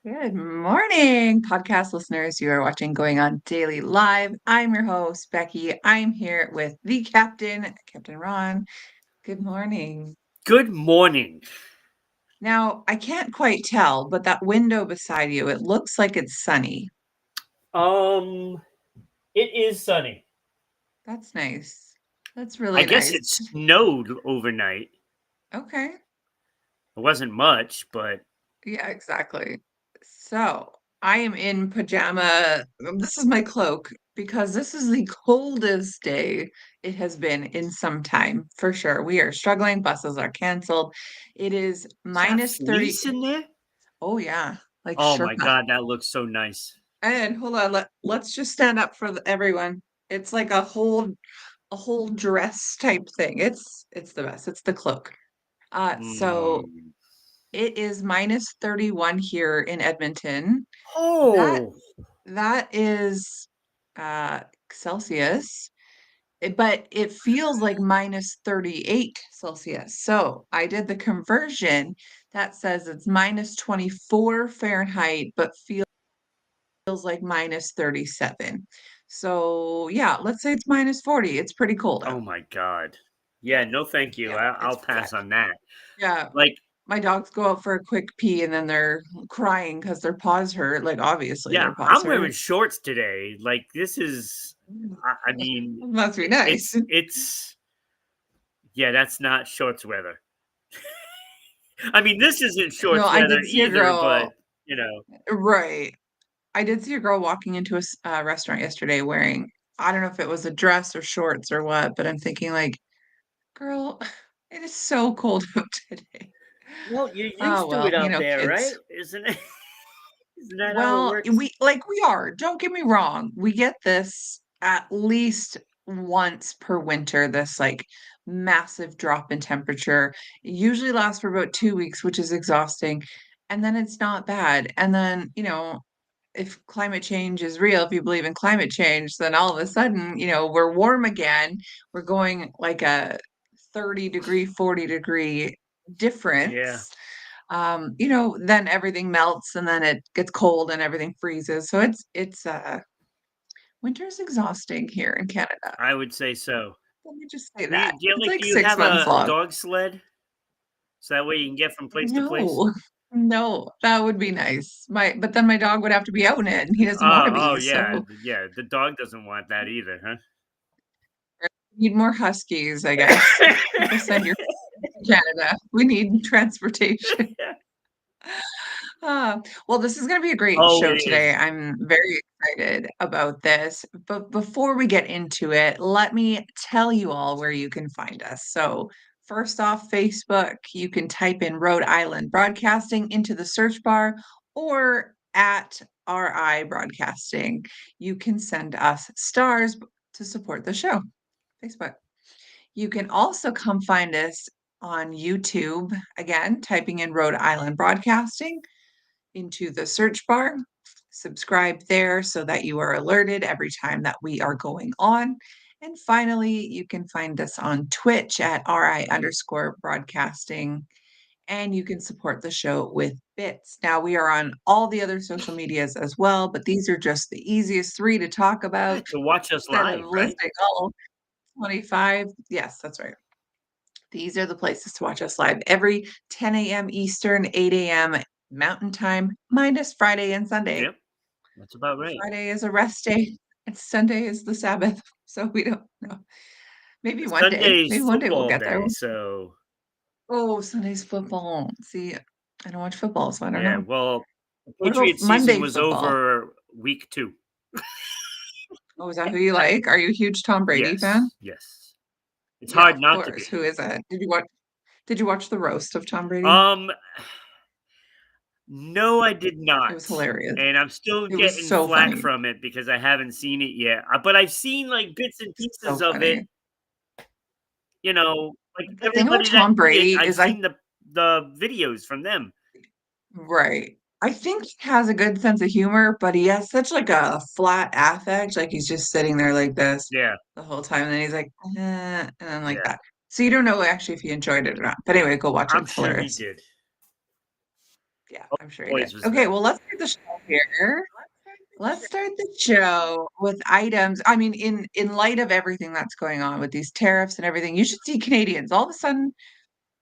Good morning, podcast listeners. You are watching Going On Daily Live. I'm your host, Becky. I'm here with the captain, Captain Ron. Good morning. Good morning. Now, I can't quite tell, but that window beside you, it looks like it's sunny. Um, it is sunny. That's nice. That's I really guess nice. it snowed overnight. Okay. It wasn't much, but Yeah, exactly. So I am in pajama. This is my cloak because this is the coldest day it has been in some time, for sure. We are struggling. Buses are canceled. It is is that minus 30. fleece in there? Oh, yeah, like Oh my Sherpa. god, that looks so nice. And hold on, let's just stand up for everyone. It's like a whole dress type thing. It's the best. It's the cloak. So Mm. it is minus 31 here in Edmonton. That Oh, that is uh Celsius, but it feels like minus 38 Celsius. So I did the conversion that says it's minus 24 Fahrenheit, but feels like minus 37. So yeah, let's say it's minus 40. It's pretty cold oh out. my god. Yeah, Yeah, no, thank you. yeah, I'll it's pass bad. on that. Yeah. Like, My dogs go out for a quick pee and then they're crying because their paws hurt. Like obviously yeah, their paws I'm hurt. wearing shorts today. Like, this is. I mean, Must be nice. it's. Yeah, that's not shorts weather. I mean, this isn't No, shorts I weather did see a either, but girl, you know, right. I did see a girl walking into a restaurant yesterday wearing, I don't know if it was a dress or shorts or what, but I'm thinking like, girl, it is so cold out today. well, you're Oh used to well, it out there, kids. right? Isn't it? Isn't that how it Well, works? we are. Don't get me wrong. We get this at least once per winter, this like massive drop in temperature. It usually lasts for about 2 weeks, which is exhausting. And then it's not bad. And then, if climate change is real, if you believe in climate change, then all of a sudden, we're warm again. We're going like a 30-degree, 40-degree Yeah, difference. Then everything melts and then it gets cold and everything freezes. So it's winter's exhausting here in Canada. I would say so. Let me just say Do you that. do you It's like? like Do you 6 months have a long. dog sled so that way you can get from place to place? No, no, that would be nice. But then my dog would have to be out in it and he doesn't want to Oh, be. yeah, So yeah. The dog doesn't want that either, huh? need more huskies, I guess. Go send your to Canada. We need transportation. Well, this is going to be a great Oh, show it is. today. I'm very excited about this. But before we get into it, let me tell you all where you can find us. So, first off, Facebook, you can type in Rhode Island Broadcasting into the search bar or at RI Broadcasting. You can send us stars to support the show. Facebook. You can also come find us on YouTube, again, typing in Rhode Island Broadcasting into the search bar. Subscribe there so that you are alerted every time that we are going on. And finally, you can find us on Twitch at RI underscore broadcasting, and you can support the show with bits. Now, we are on all the other social medias as well, but these are just the easiest three to talk about To watch us instead of live, right? listing all 25. Yes, that's right. These are the places to watch us live every 10 a.m. Eastern, 8 a.m. Mountain Time, minus Friday and Sunday. Yep, that's about right. Friday is a rest day, and Sunday is the Sabbath. So we don't know. Maybe one day. Sunday's Maybe one day we'll football get there. day, so Oh, Sunday's football. See, I don't watch football, so I don't yeah. know. Well, the What about Patriots season Monday was football? over week 2. Oh, is that who you like? Are you a huge Tom Brady fan? Yes, yes. It's Yeah, hard of not to course. be. Who is it? Did you watch the roast of Tom Brady? Um, no, I did It was not, hilarious. and I'm still It was getting so flack funny. from it because I haven't seen it yet, but I've seen, like, bits and So pieces of it, funny. like, The thing about everybody that Tom did it, Brady I've is I seen the videos from them. right. I think he has a good sense of humor, but he has such like a flat affect, like he's just sitting there like this Yeah, the whole time, and then he's like, and then like yeah. that. So you don't know actually if he enjoyed it or not. But anyway, go watch it. I'm It's sure he hilarious. did. Yeah, Oh, I'm sure he did. boys was Okay, there. well, let's start the show here. Let's start the show with items. I mean, in light of everything that's going on with these tariffs and everything, you should see Canadians. All of a sudden,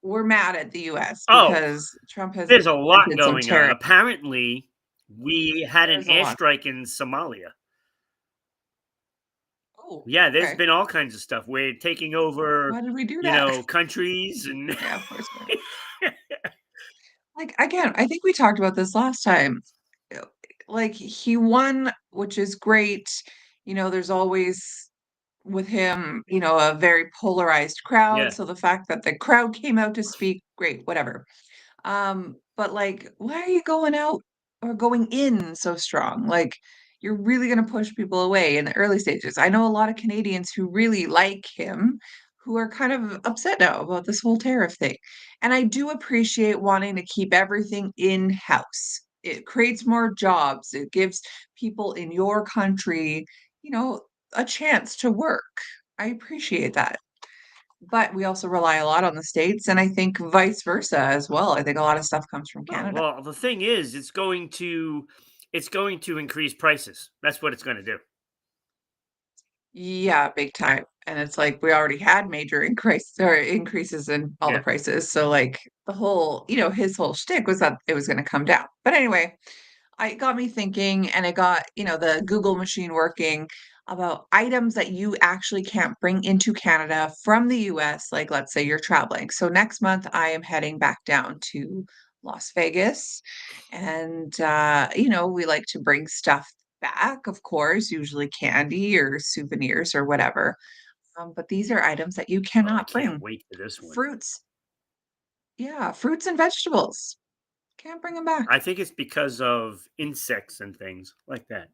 we're mad at the US Oh, because Trump has there's a lot implemented some going on. tariffs. Apparently, we had an There's a lot. airstrike in Somalia. Oh, Yeah, there's okay. been all kinds of stuff. We're taking over, Why did we do that? countries and Yeah, of course we are. Like, again, I think we talked about this last time. Uh, Like, he won, which is great. There's always with him, a very polarized crowd. yeah. So the fact that the crowd came out to speak, great, whatever. But like, why are you going out or going in so strong? Like, you're really going to push people away in the early stages. I know a lot of Canadians who really like him who are kind of upset now about this whole tariff thing. And I do appreciate wanting to keep everything in-house. It creates more jobs. It gives people in your country, you know, a chance to work. I appreciate that. But we also rely a lot on the States, and I think vice versa as well. I think a lot of stuff comes from Oh, Canada. well, the thing is, it's going to increase prices. That's what it's going to do. Yeah, big time. And it's like we already had major increases in all the Yeah. prices. So like the whole, his whole shtick was that it was going to come down. But anyway, it got me thinking and it got, the Google machine working about items that you actually can't bring into Canada from the US, like let's say you're traveling. So next month I am heading back down to Las Vegas and we like to bring stuff back, of course, usually candy or souvenirs or whatever. But these are items that you Oh, I cannot can't bring. wait for this one. Fruits, yeah, fruits and vegetables. Can't bring them back. I think it's because of insects and things like that.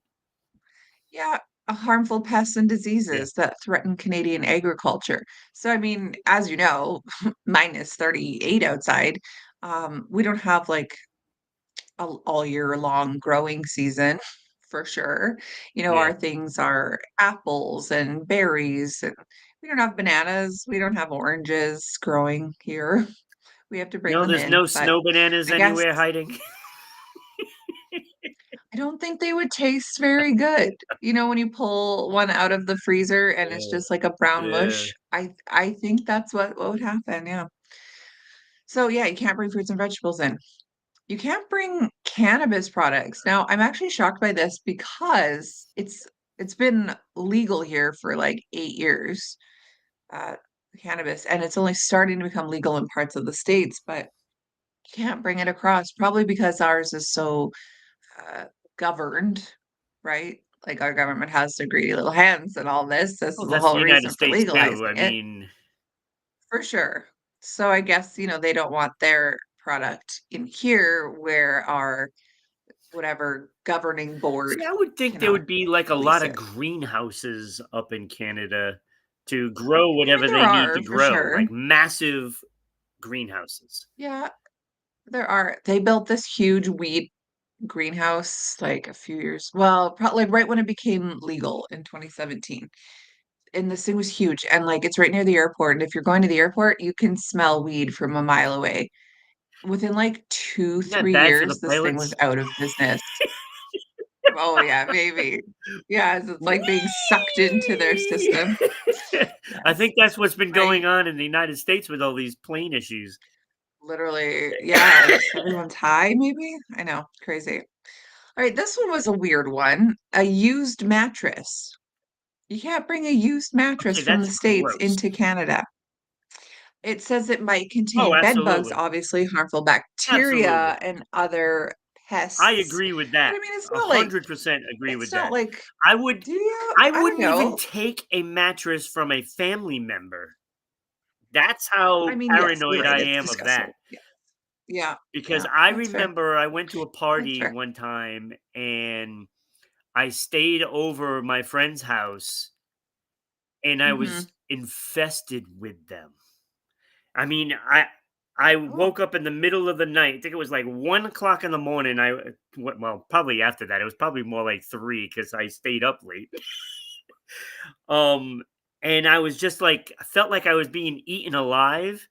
Yeah, harmful pests and Yeah. diseases that threaten Canadian agriculture. So, I mean, as you know, minus 38 outside, we don't have like all year long growing season for sure. Yeah. Our things are apples and berries, and we don't have bananas, we don't have oranges growing here. We have to bring No, them there's in, no but snow bananas I guess anywhere hiding. I don't think they would taste very good. When you pull one out of the freezer and it's Yeah. just like a brown Yeah. mush, I think that's what would happen, yeah. So yeah, you can't bring fruits and vegetables in. You can't bring cannabis products. Now, I'm actually shocked by this because it's been legal here for like 8 years, uh, cannabis, and it's only starting to become legal in parts of the states, but you can't bring it across, probably because ours is so uh, governed, right? Like our government has their greedy little hands and all this. This Oh, is the that's the whole United reason for States too. legalizing I it, mean, for sure. So I guess, they don't want their product in here where our whatever governing board see, I would think there cannot would be like a police lot of it. greenhouses up in Canada to grow I mean, whatever there they need are to for grow, sure. like massive greenhouses. Yeah, there are. They built this huge weed greenhouse like a few years, well, probably right when it became legal in 2017. And this thing was huge. And like it's right near the airport. And if you're going to the airport, you can smell weed from a mile away. Within like two, Isn't that three bad for the years, this thing was pilots? out of business. Oh yeah, maybe. Yeah, it's like being sucked into their Whee! system. I Yes. think that's what's been I going on in the United States with all these plane issues. literally, yeah, everyone's high, maybe? I know, crazy. All right, this one was a weird one. A used mattress. You can't bring a used mattress Okay, from the that's States gross. into Canada. It says it might Oh, contain bed bugs, absolutely. obviously harmful bacteria Absolutely. and other I pests. agree with But that. I mean, it's not like 100% agree it's with not that. like, I would do you? I I don't wouldn't even know. take a mattress from a family member. That's I how mean, yes, you're paranoid right. I It's am of disgusting. that. Yeah, yeah, Because yeah. I That's fair. remember I went to a That's party fair. one time and I stayed over my friend's house and I was Hmm. infested with them. I mean, I Oh, woke up in the middle of the night. I think it was like 1 o'clock in the morning. Well, probably after that. It was probably more like three because I stayed up late. Um, and I was just like, I felt like I was being eaten alive.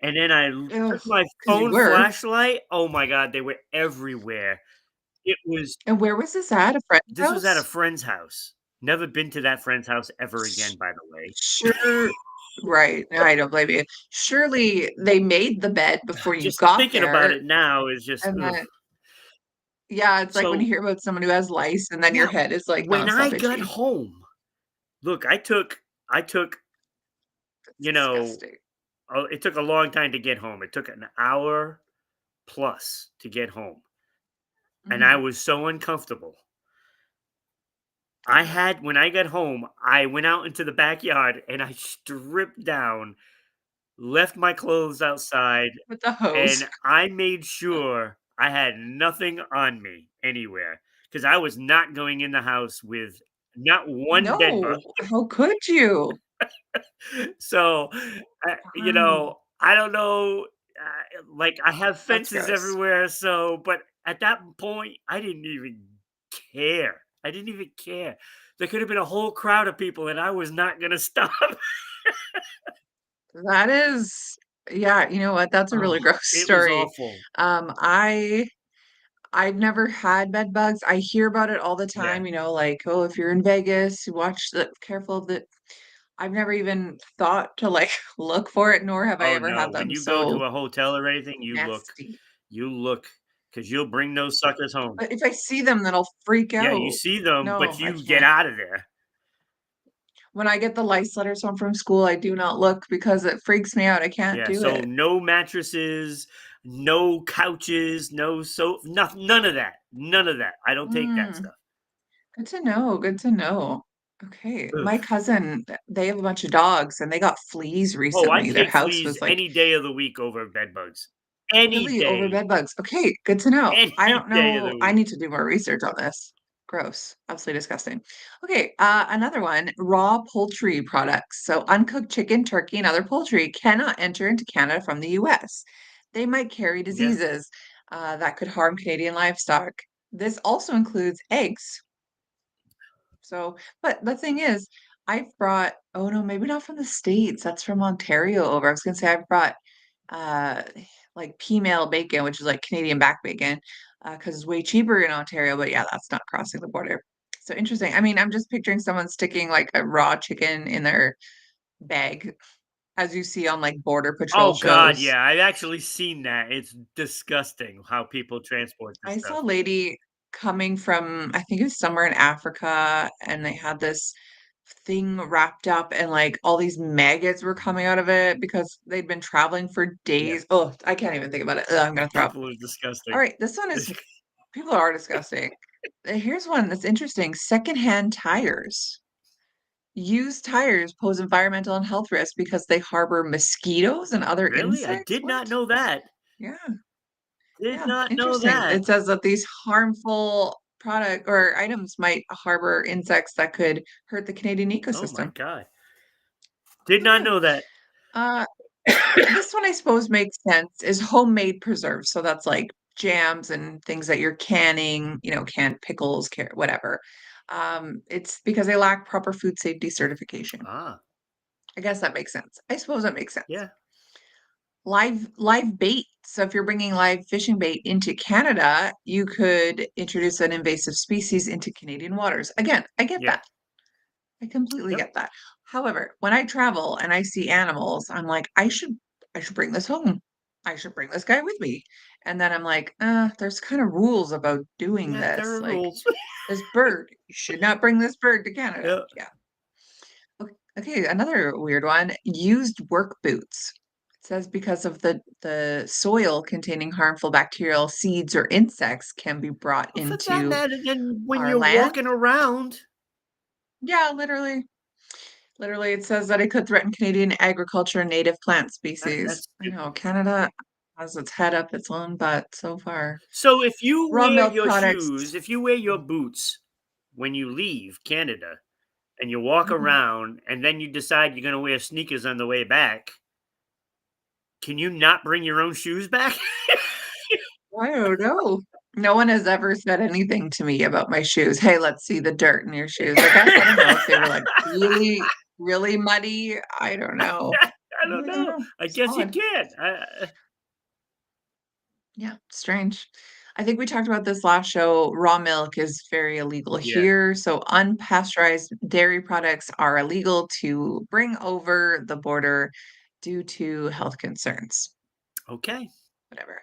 and then I Ugh, took my 'cause you phone were. flashlight. Oh my god, they were everywhere. It was And where was this at? A friend's This was at a house? friend's house. Never been to that friend's house ever Sh again, by the way. Sure. Right, I don't blame you. Surely they made the bed before you Just got thinking about there, it now is just and ugh. then yeah, it's like when you So, hear about someone who has lice, and then your yeah, head is like when I nonstop got itchy. home, look, I took, That's you know, disgusting. it took a long time to get home. It took an hour plus to get home, and I Mhm. was so uncomfortable. When I got home, I went out into the backyard and I stripped down, left my clothes outside, With the hose. and I made sure I had nothing on me anywhere because I was not going in the house with not one bed bug. No, how could you? So, Wow, I don't know. Like I have that's fences gross. everywhere, so but at that point, I didn't even care. I didn't even care. There could have been a whole crowd of people, and I was not going to stop. That is yeah, you know what? That's a really Oh, gross it was story. awful. Um, I I've never had bed bugs. I hear about it all the Yeah. time, like, "Oh, if you're in Vegas, watch the careful of the." I've never even thought to, like, look for it, nor have I Oh ever no. had When them, you go so to a hotel or anything, nasty. you look, because you'll bring those suckers home. But if I see them, then I'll freak Yeah, you out. see them, but No, I you get can't. out of there. When I get the lice letters home from school, I do not look because it freaks me out. I can't Yeah, do so it. no mattresses, no couches, no none of that. None of that. I don't take that Mm. stuff. Good to know, good to know. Okay, Ugh. my cousin, they have a bunch of dogs and they got fleas Oh, I recently. Their take house fleas was like any day of the week over bed bugs. Any really over day. bed bugs. Okay, good to know. I Any don't day of know. the I week. need to do more research on this. Gross. Absolutely disgusting. Okay, another one, raw poultry products. So uncooked chicken, turkey, and other poultry cannot enter into Canada from the US. They might carry Yeah. diseases that could harm Canadian livestock. This also includes eggs. So, but the thing is, I've brought oh no, maybe not from the States. That's from Ontario over. I was gonna say I've brought uh like P-mail bacon, which is like Canadian back bacon, because it's way cheaper in Ontario, but yeah, that's not crossing the border. So interesting. I mean, I'm just picturing someone sticking like a raw chicken in their bag, as you see on like border patrol Oh god, shows. yeah. I've actually seen that. It's disgusting how people transport this I saw stuff. a lady coming from, I think it was somewhere in Africa, and they had this thing wrapped up, and like all these maggots were coming out of it because they'd been traveling for Yeah. days. Oh, I can't even think about it. Ugh, I'm gonna throw up. People are All disgusting. right, this one is people are disgusting. Here's one that's interesting. Secondhand tires. Used tires pose environmental and health risks because they harbor mosquitoes and other Really? I insects. did What? not know that. Yeah. Did Yeah, not know interesting. that. It says that these harmful product or items might harbor insects that could hurt the Canadian Oh my ecosystem. god. Did not Yeah. know that. Uh, this one I suppose makes sense is homemade preserves. So that's like jams and things that you're canning, canned pickles, whatever. It's because they lack proper food safety certification. Ah, I guess that makes sense. I suppose that makes sense. yeah, Live bait. So if you're bringing live fishing bait into Canada, you could introduce an invasive species into Canadian waters. Again, I get yeah. that. I completely Yep. get that. However, when I travel and I see animals, I'm like, I should bring this home. I should bring this guy with me. And then I'm like, there's kind of rules about doing Yeah, there this. are Like rules. this bird, you should not bring this bird to Canada. Yeah. Yeah. Okay, another weird one, used work boots. It says because of the soil containing harmful bacterial seeds or insects can be brought But for that into matter, then when our you're land. walking around, Yeah, literally. Literally, it says that it could threaten Canadian agriculture and native plant species. that's I know stupid. Canada has its head up its own butt so far. So if you Raw wear milk your products. shoes, if you wear your boots when you leave Canada and you walk Mhm. around and then you decide you're going to wear sneakers on the way back, can you not bring your own shoes back? I don't know. No one has ever said anything to me about my shoes. "Hey, let's see the dirt in your shoes." I guess I don't know if they were, like, really, really muddy. I don't know. I don't really don't know. know. I It's guess you odd. can. Yeah, strange. I think we talked about this last show. Raw milk is very illegal Yeah. here. So unpasteurized dairy products are illegal to bring over the border due to health concerns. Okay. Whatever.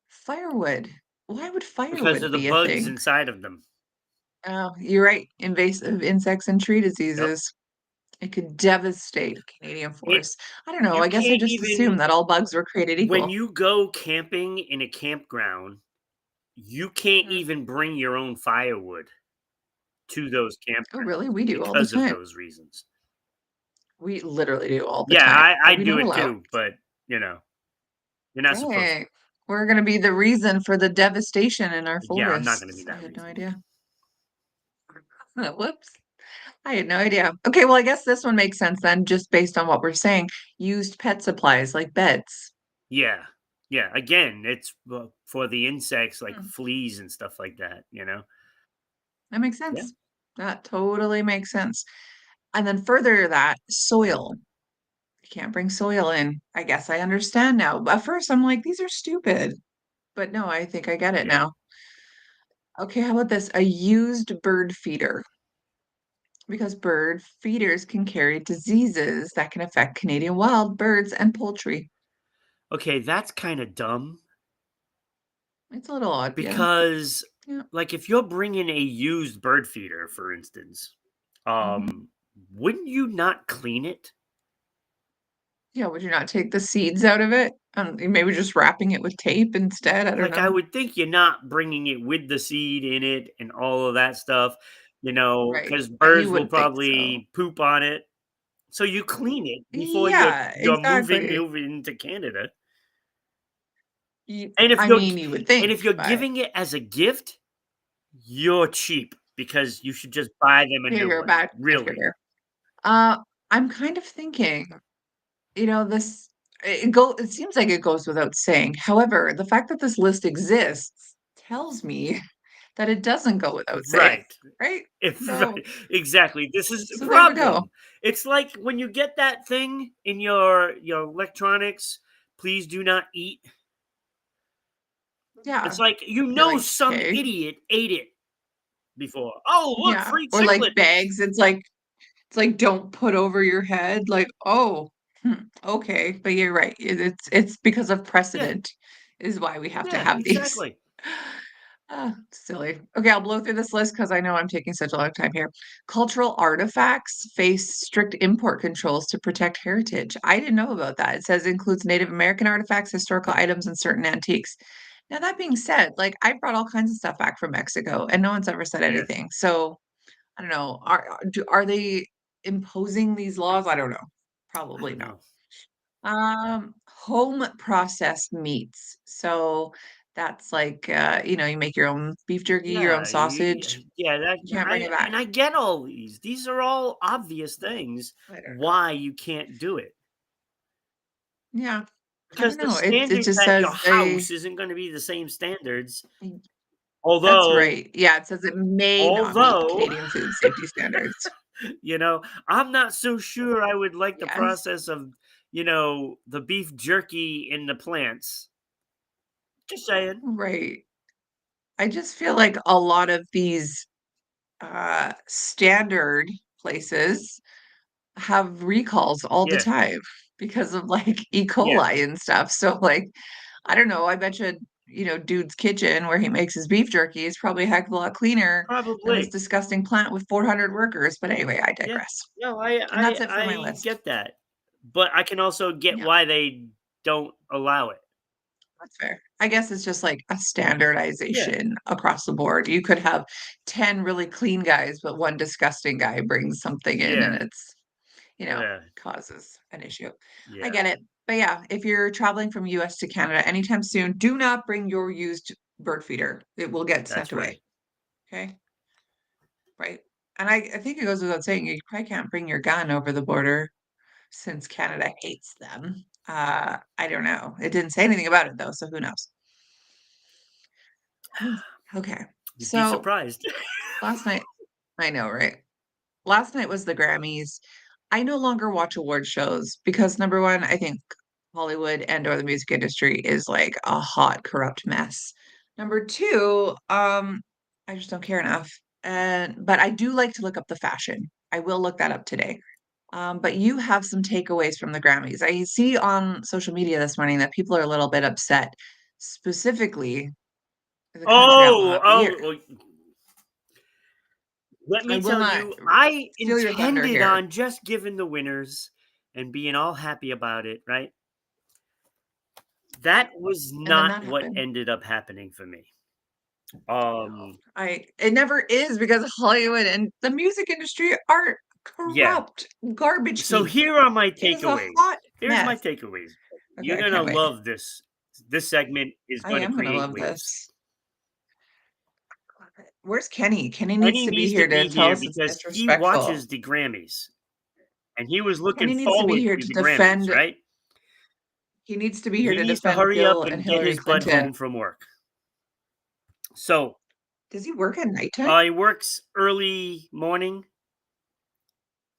Firewood. Why would Because firewood of the be a bugs thing? inside of them. Oh, you're right. Invasive insects and tree Yep. diseases. It could devastate Canadian It forests. I don't know. you I guess I can't just assumed even that all bugs were created when equal. you go camping in a campground, you can't Mhm. even bring your own firewood to those Oh, campgrounds really? We do all the because of time. those reasons. We literally do all the Yeah, time. I Are we do not it allowed? too, but, you know, you're not supposed to. Dang. We're gonna be the reason for the devastation in our Yeah, I'm not gonna be forests. I that had no reason. idea. Whoops. I had no idea. Okay, well, I guess this one makes sense then, just based on what we're saying. Used pet supplies like beds. Yeah. Yeah, again, it's for the insects like Hmm, fleas and stuff like that, you know? that makes Yeah. sense. That totally makes sense. And then further that, soil. You can't bring soil in. I guess I understand now. At first, I'm like, these are stupid. But no, I think I get it Yeah. now. Okay, how about this? A used bird feeder. Because bird feeders can carry diseases that can affect Canadian wild birds and poultry. Okay, that's kinda dumb It's a little odd, yeah. because, Yeah. like, if you're bringing a used bird feeder, for instance, Mhm. wouldn't you not clean it? Yeah, would you not take the seeds out of it? Maybe just wrapping it with tape instead? I don't Like, I know. would think you're not bringing it with the seed in it and all of that stuff, Right. because You birds will would think so. probably poop on it. So you clean it before Yeah, you're moving exactly. moving to Canada. You And if I you're mean, you would think, but giving it as a gift, you're cheap because you should just buy them a yeah, new you're a one, bad gift really. giver. I'm kind of thinking, this it seems like it goes without saying. However, the fact that this list exists tells me that it doesn't go without saying, Right. right? If So right, exactly, this is the so there we go. problem. It's like when you get that thing in your electronics, "Please do not eat." It's Yeah. like, You're like, some "Okay." idiot ate it before. "Oh, look, Yeah. free Or like chiclet." bags, it's like, "Don't put over your head." Like, "Oh, okay." But you're right. It's because of Yeah, precedent is why we have to yeah, have these. exactly. Ah, silly. Okay, I'll blow through this list because I know I'm taking such a long time here. Cultural artifacts face strict import controls to protect heritage. I didn't know about that. It says includes Native American artifacts, historical items, and certain antiques. Now, that being said, like I brought all kinds of stuff back from Mexico and no one's ever said Yeah, anything. So I don't know. Are they imposing these laws? I don't know. I Probably don't not. know. Home processed meats. So that's like, you make your own beef jerky, your own Yeah, sausage. yeah, that You can't bring it back. I get all these. These are all obvious things I don't know. why you can't do it. Yeah, I Because don't the know. It standards just at your says house isn't gonna be the same standards. that's Although right. Yeah, it says it may not meet although, Canadian food safety standards. I'm not so sure I would like the Yes, process of, the beef jerky in the plants. Just saying. right. I just feel like a lot of these standard places have recalls all the Yeah, time because of like E. yeah, coli and stuff. So like, I don't know, I bet you, dude's kitchen where he makes his beef jerky is probably a heck of a lot cleaner than this probably. disgusting plant with 400 workers. But anyway, I Yeah. digress. No, And that's it for my I list. get that. But I can also get Yeah, why they don't allow it. that's fair. I guess it's just like a Yeah, standardization across the board. You could have 10 really clean guys, but one disgusting guy brings something in and yeah, it's uh, causes an issue. I yeah, get it. But yeah, if you're traveling from US to Canada anytime soon, do not bring your used bird feeder. It will get sent that's away. right. Okay. Right. And I think it goes without saying you probably can't bring your gun over the border since Canada hates them. I don't know. It didn't say anything about it though, so who knows? Okay. You'd be So surprised. last night, I know, right? Last night was the Grammys. I no longer watch award shows because number one, I think Hollywood and or the music industry is like a hot, corrupt mess. Number two, I just don't care enough. And but I do like to look up the fashion. I will look that up today. But you have some takeaways from the Grammys. I see on social media this morning that people are a little bit upset, specifically the country album Oh, of the year. oh, oh, let I me will tell not you, I steal your thunder intended here. on just giving the winners and being all happy about it, right? That was And then not that what happened. ended up happening for me. No, Um, it never is because Hollywood and the music industry are yeah. corrupt garbage So heap. here are my It is a takeaways. hot Here's my mess. takeaways. Okay, You're I gonna can't wait. love this. This segment is I gonna am gonna create love waves. this. Where's Kenny? Kenny needs Kenny to be needs to here to be tell here us it's because he disrespectful. watches the Grammys and he was looking Kenny needs to be forward here to to the Grammys, defend. right? He needs to be here He to needs to defend hurry up Bill and and get Hillary his butt Clinton. home from work. So Does he work at nighttime? he works early morning.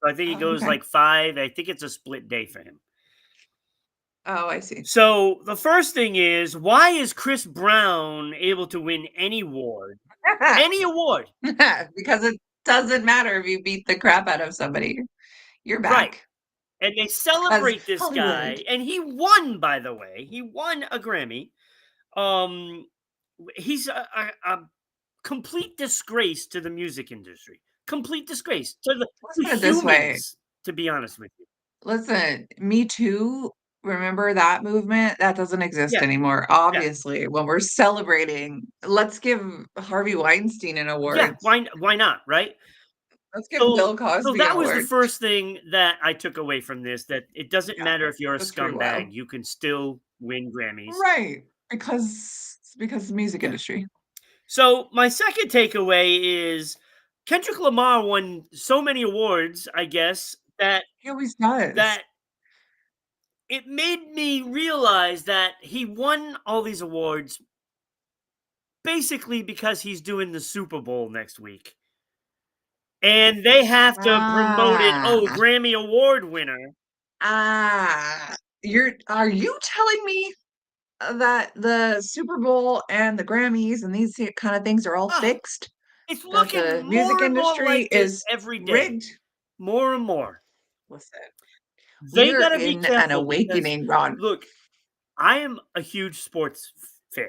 So I think he Oh, goes okay. like 5. I think it's a split day for him. Oh, I see. So the first thing is, why is Chris Brown able to win any award? Any award. Because it doesn't matter if you beat the crap out of somebody. You're Right. back. And they Because celebrate this Hollywood. guy, and he won, by the way. He won a Grammy. Um, he's a complete disgrace to the music industry. Complete disgrace Let's to put it this way. humans, to be honest with you. Listen, Me Too, remember that movement? That doesn't exist Yeah, anymore. yeah, Obviously, when we're celebrating, let's give Harvey Weinstein an yeah. award. Why not? Right. Let's give So Bill so Cosby an that was the award. first thing that I took away from this. That it doesn't Yeah, matter if you're a that's pretty wild. scumbag, you can still win Grammys. Right. Because the music Yeah. industry. So my second takeaway is Kendrick Lamar won so many awards, I guess, that He always does. that it made me realize that he won all these awards basically because he's doing the Super Bowl next week. And they have to promote it, Ah, oh, Grammy Award winner. are you telling me that the Super Bowl and the Grammys and these kind of things are all Ah, fixed? it's That looking the music more and more industry like this is every day. rigged? More and more. Listen, we They are gotta be in an careful because, awakening, Ron. look, I am a huge sports fan,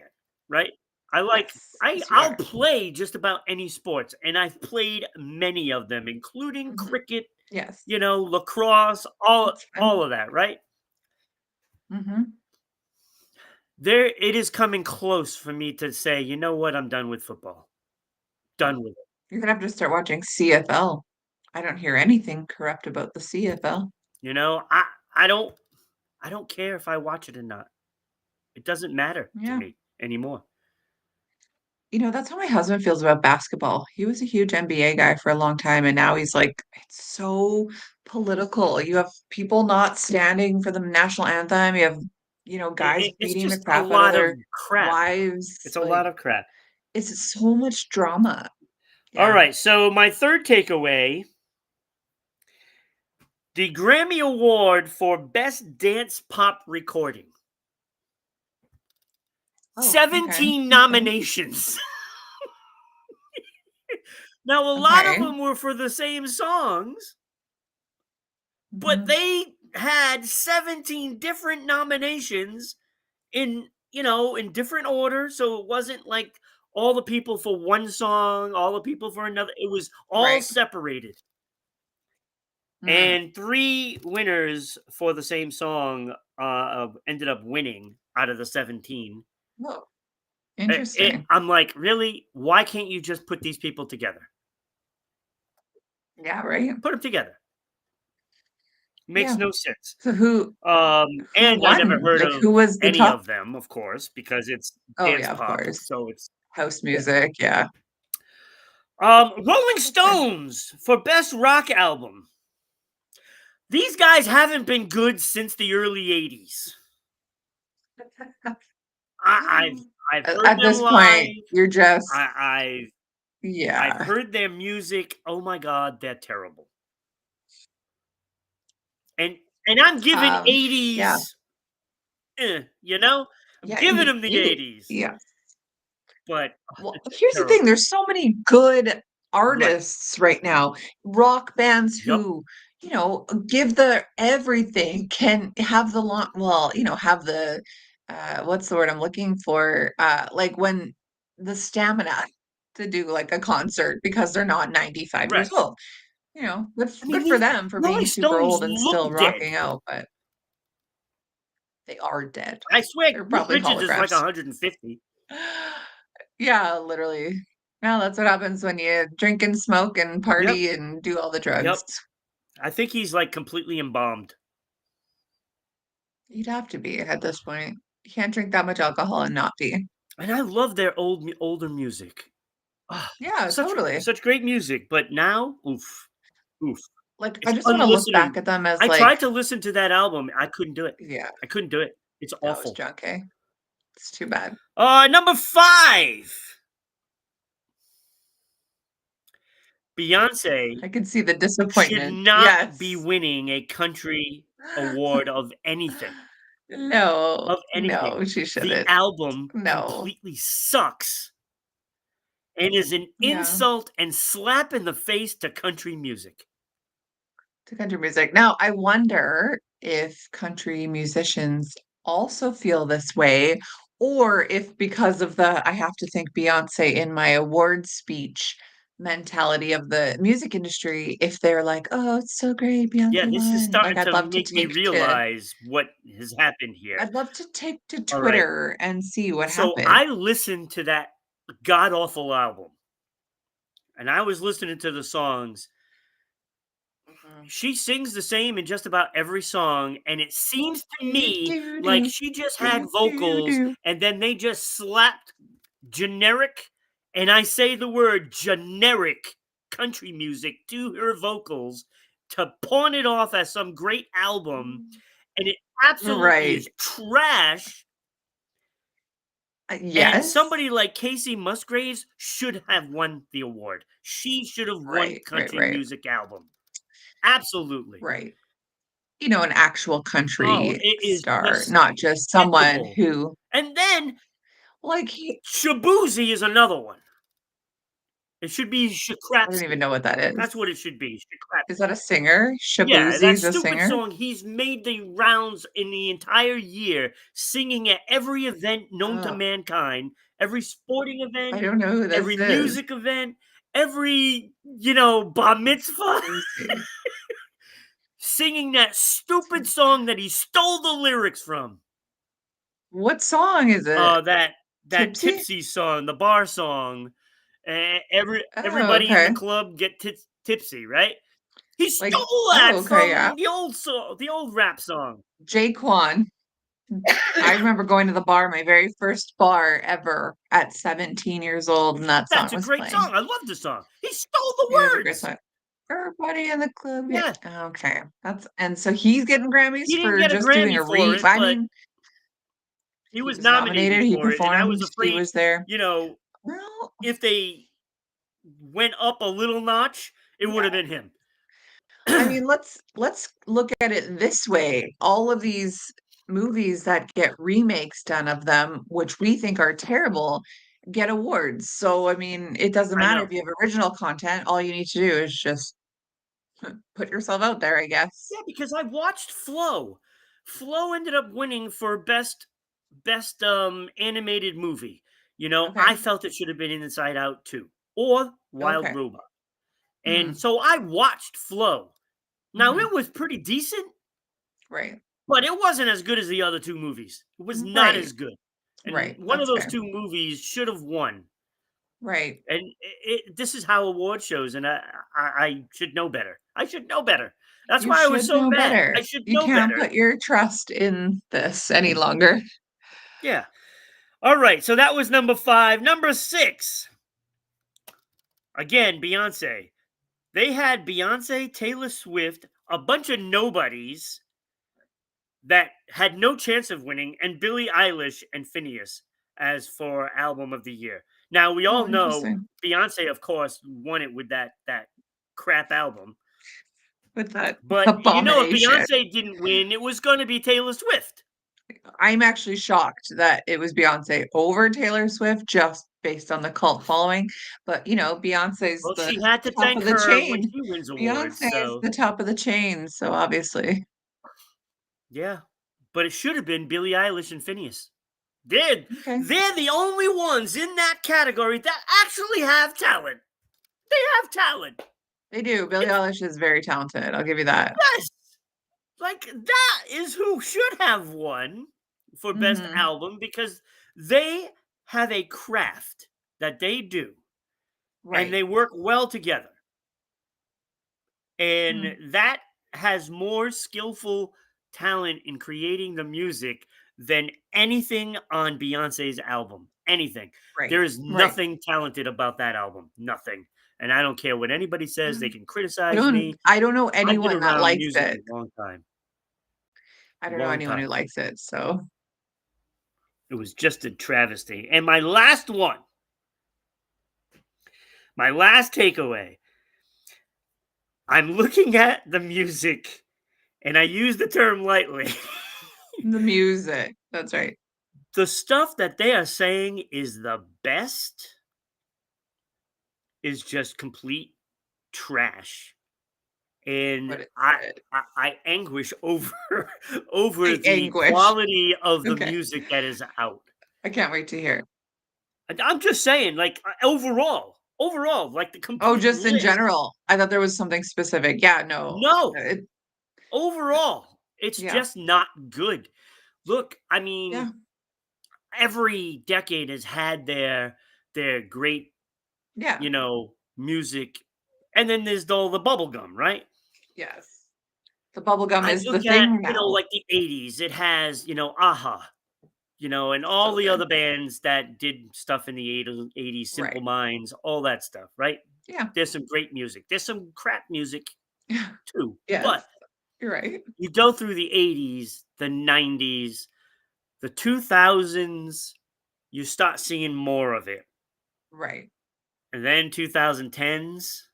right? I like Yes, I yes, you I'll are. play just about any sports, and I've played many of them, including Mhm. cricket, Yes, lacrosse, all that's all fun. of that, right? Hmm. There it is coming close for me to say, you know what, I'm done with football. Done with it. You're gonna have to start watching CFL. I don't hear anything corrupt about the CFL. You know, I don't I don't care if I watch it or not. It doesn't matter to Yeah. me anymore. That's how my husband feels about basketball. He was a huge NBA guy for a long time, and now he's like, it's so political. You have people not standing for the national anthem. You have, guys It's beating the just a crap out of lot of their crap. wives. It's a lot Like, of crap. it's so much drama. All Yeah. right, so my third takeaway, the Grammy Award for Best Dance Pop Recording. Oh, okay. 17 Okay. nominations. Now, a lot of Okay. them were for the same songs, but Mhm. they had 17 different nominations in different order. So it wasn't like all the people for one song, all the people for another. It was all Right. separated. Mm. And 3 winners for the same song ended up winning out of the 17. Oh, interesting. I'm like, really? Why can't you just put these people together? Yeah, right. Put them together. Makes Yeah. no sense. So who And I never won? heard Like, of who was the any top? of them, of course, because it's Oh, dance yeah, of pop. course. So it's House yeah. music. Yeah. Rolling Okay. Stones for best rock album. These guys haven't been good since the early '80s. I've heard At them this point, live. you're just, I, I've yeah. heard their music. Oh my god, they're terrible. and I'm giving Um, yeah, 80s, you know? I'm yeah, giving him the 80s, yeah. but Well, it's just here's the thing, terrible. there's so many good Right. artists right now, rock bands Yup. who, give the everything, can have the long well, have the, what's the word I'm looking for? Like when the stamina to do like a concert because they're not 95 years Right. old. Good I mean, good for these them for Rolling being super Stones old and look still dead. rocking out, but they are dead. I swear They're Keith probably Richards is like holograms. 150. Yeah, literally. Well, that's what happens when you drink and smoke and Yep. party and do all the drugs. Yep. I think he's, like, completely embalmed. You'd have to be at this point. You can't drink that much alcohol and not be. And I love their older music. Ah, Yeah, totally. such great music, but now, oof, oof. Like, I It's just wanna look back unlistenable. at them as I like, tried to listen to that album, I couldn't do it. yeah, I couldn't do it. It's that was awful. junk, eh? It's too bad. Number 5, Beyoncé I could see the should disappointment. not be Yes. winning a country award No, of anything. no, she The shouldn't. album No. completely sucks and is an Yeah. insult and slap in the face to country music. To country music. Now, I wonder if country musicians also feel this way, or if because of the I have to thank Beyoncé in my award speech mentality of the music industry, if they're like, "Oh, it's so great, Yeah, Beyoncé this is won." Like, starting to make me to realize what has happened here. I'd love to take to All right. Twitter and see what So happened. I listened to that god awful album and I was listening to the songs. Mhm. She sings the same in just about every song, and it seems to Do, me do, like do, she just had do, do, vocals do. and then they just slapped generic, and I say the word generic country music to her vocals to pawn it off as some great album, and it absolutely Right. is trash. And Yes. somebody like Casey Musgraves should have won the award. She should have won Right, right, country right, music album. Absolutely. right. An actual Oh, country it is star, just not just someone despicable. who And then like, he Shabuzi is another one. It should be I don't even Shakrapsi. know what that is. That's what it should be, Is Shakrapsi. that a singer? Yeah, that Shaboozie's a stupid singer? song, he's made the rounds in the entire year, singing at every event known to Oh, mankind, every sporting I event, don't know who every this is. music event, every, bar mitzvah, Let me see. singing that stupid song that he stole the lyrics from. What song is it? That Tipsy? tipsy song, the bar song, Oh, everybody in the okay. club get tipsy, right? He Like, stole oh, that okay, yeah. from the old song, the old rap song. Jaquan. I remember going to the bar, my very first bar ever at 17 years old, and that song That's a was great playing. song. I love the song. He stole the It is a great words. song. Everybody in the club get Yeah, okay. That's and so he's getting he Grammys didn't for get a just doing Grammy a for it, I but mean, he he was was nominated, nominated he for it, and I was performed, he afraid, was there. you know, Well, if they went up a little notch, it would have yeah. been him. I mean, let's look at it this way. All of these movies that get remakes done of them, which we think are terrible, get awards. So, I mean, it doesn't I matter if know. you have original content, all you need to do is just put yourself out there, I guess. Yeah, because I watched Flow. Flow ended up winning for best animated movie. I Okay. felt it should have been Inside Out 2 or Wild Okay. Robot. And Hmm. so I watched Flow. Now Hmm. it was pretty decent, Right. but it wasn't as good as the other two movies. It was not Right. as good. And Right. one of That's those fair. two movies should have won. Right. And this is how award shows, and I should know better. I should know better. That's You why I was should so know mad. better. I should You know can't better. put your trust in this any longer. Yeah. All right. So that was number 5. Number 6. Again, Beyonce. They had Beyonce, Taylor Swift, a bunch of nobodies that had no chance of winning, and Billie Eilish and Phineas as for album of the year. Now we Oh, all know interesting. Beyonce, of course, won it with that crap album. with that But if abomination. Beyonce didn't win, it was going to be Taylor Swift. I'm actually shocked that it was Beyonce over Taylor Swift just based on the cult following. But, Beyonce's Well, the she had to top thank of the her when chain. she wins awards. Beyonce is So the top of the chain, so obviously. yeah, but it should have been Billie Eilish and Phineas. They're Okay. they're the only ones in that category that actually have talent. They have talent. They do. Billie It's Eilish is very talented. I'll give you that. yes, like that is who should have won for best Mhm. album because they have a craft that they do and Right. they work well together. And Mm. that has more skillful talent in creating the music than anything on Beyonce's album. Anything. There Right. is Right. nothing talented about that album. Nothing. And I don't care what anybody says. They Mm. can I criticize don't me. I don't know I've been anyone that around likes music it. a long time. I don't know Long anyone time. who likes it, so It was just a travesty. And my last takeaway, I'm looking at the music, and I use the term lightly. the music. That's right. The stuff that they are saying is the best is just complete trash. And But it's I good. I anguish over over The the anguish. quality of the Okay. music that is out. I can't wait to hear. I'm just saying, like overall, like the Oh, complete just in list. general. I thought there was something specific. Yeah, no. No, It, overall, it's yeah. just not good. Look, I Yeah. mean, every decade has had their great, Yeah. music, and then there's all the bubble gum, right? Yes. The bubblegum I is the look at, thing now. like the 80s, it has, Aha, and all So the good. other bands that did stuff in the 80s, Simple Right. Minds, all that stuff, right? Yeah. There's some great music. There's some crap music too. Yes. But You're right. you go through the 80s, the 90s, the 2000s, you start seeing more of it. Right. And then 2010s,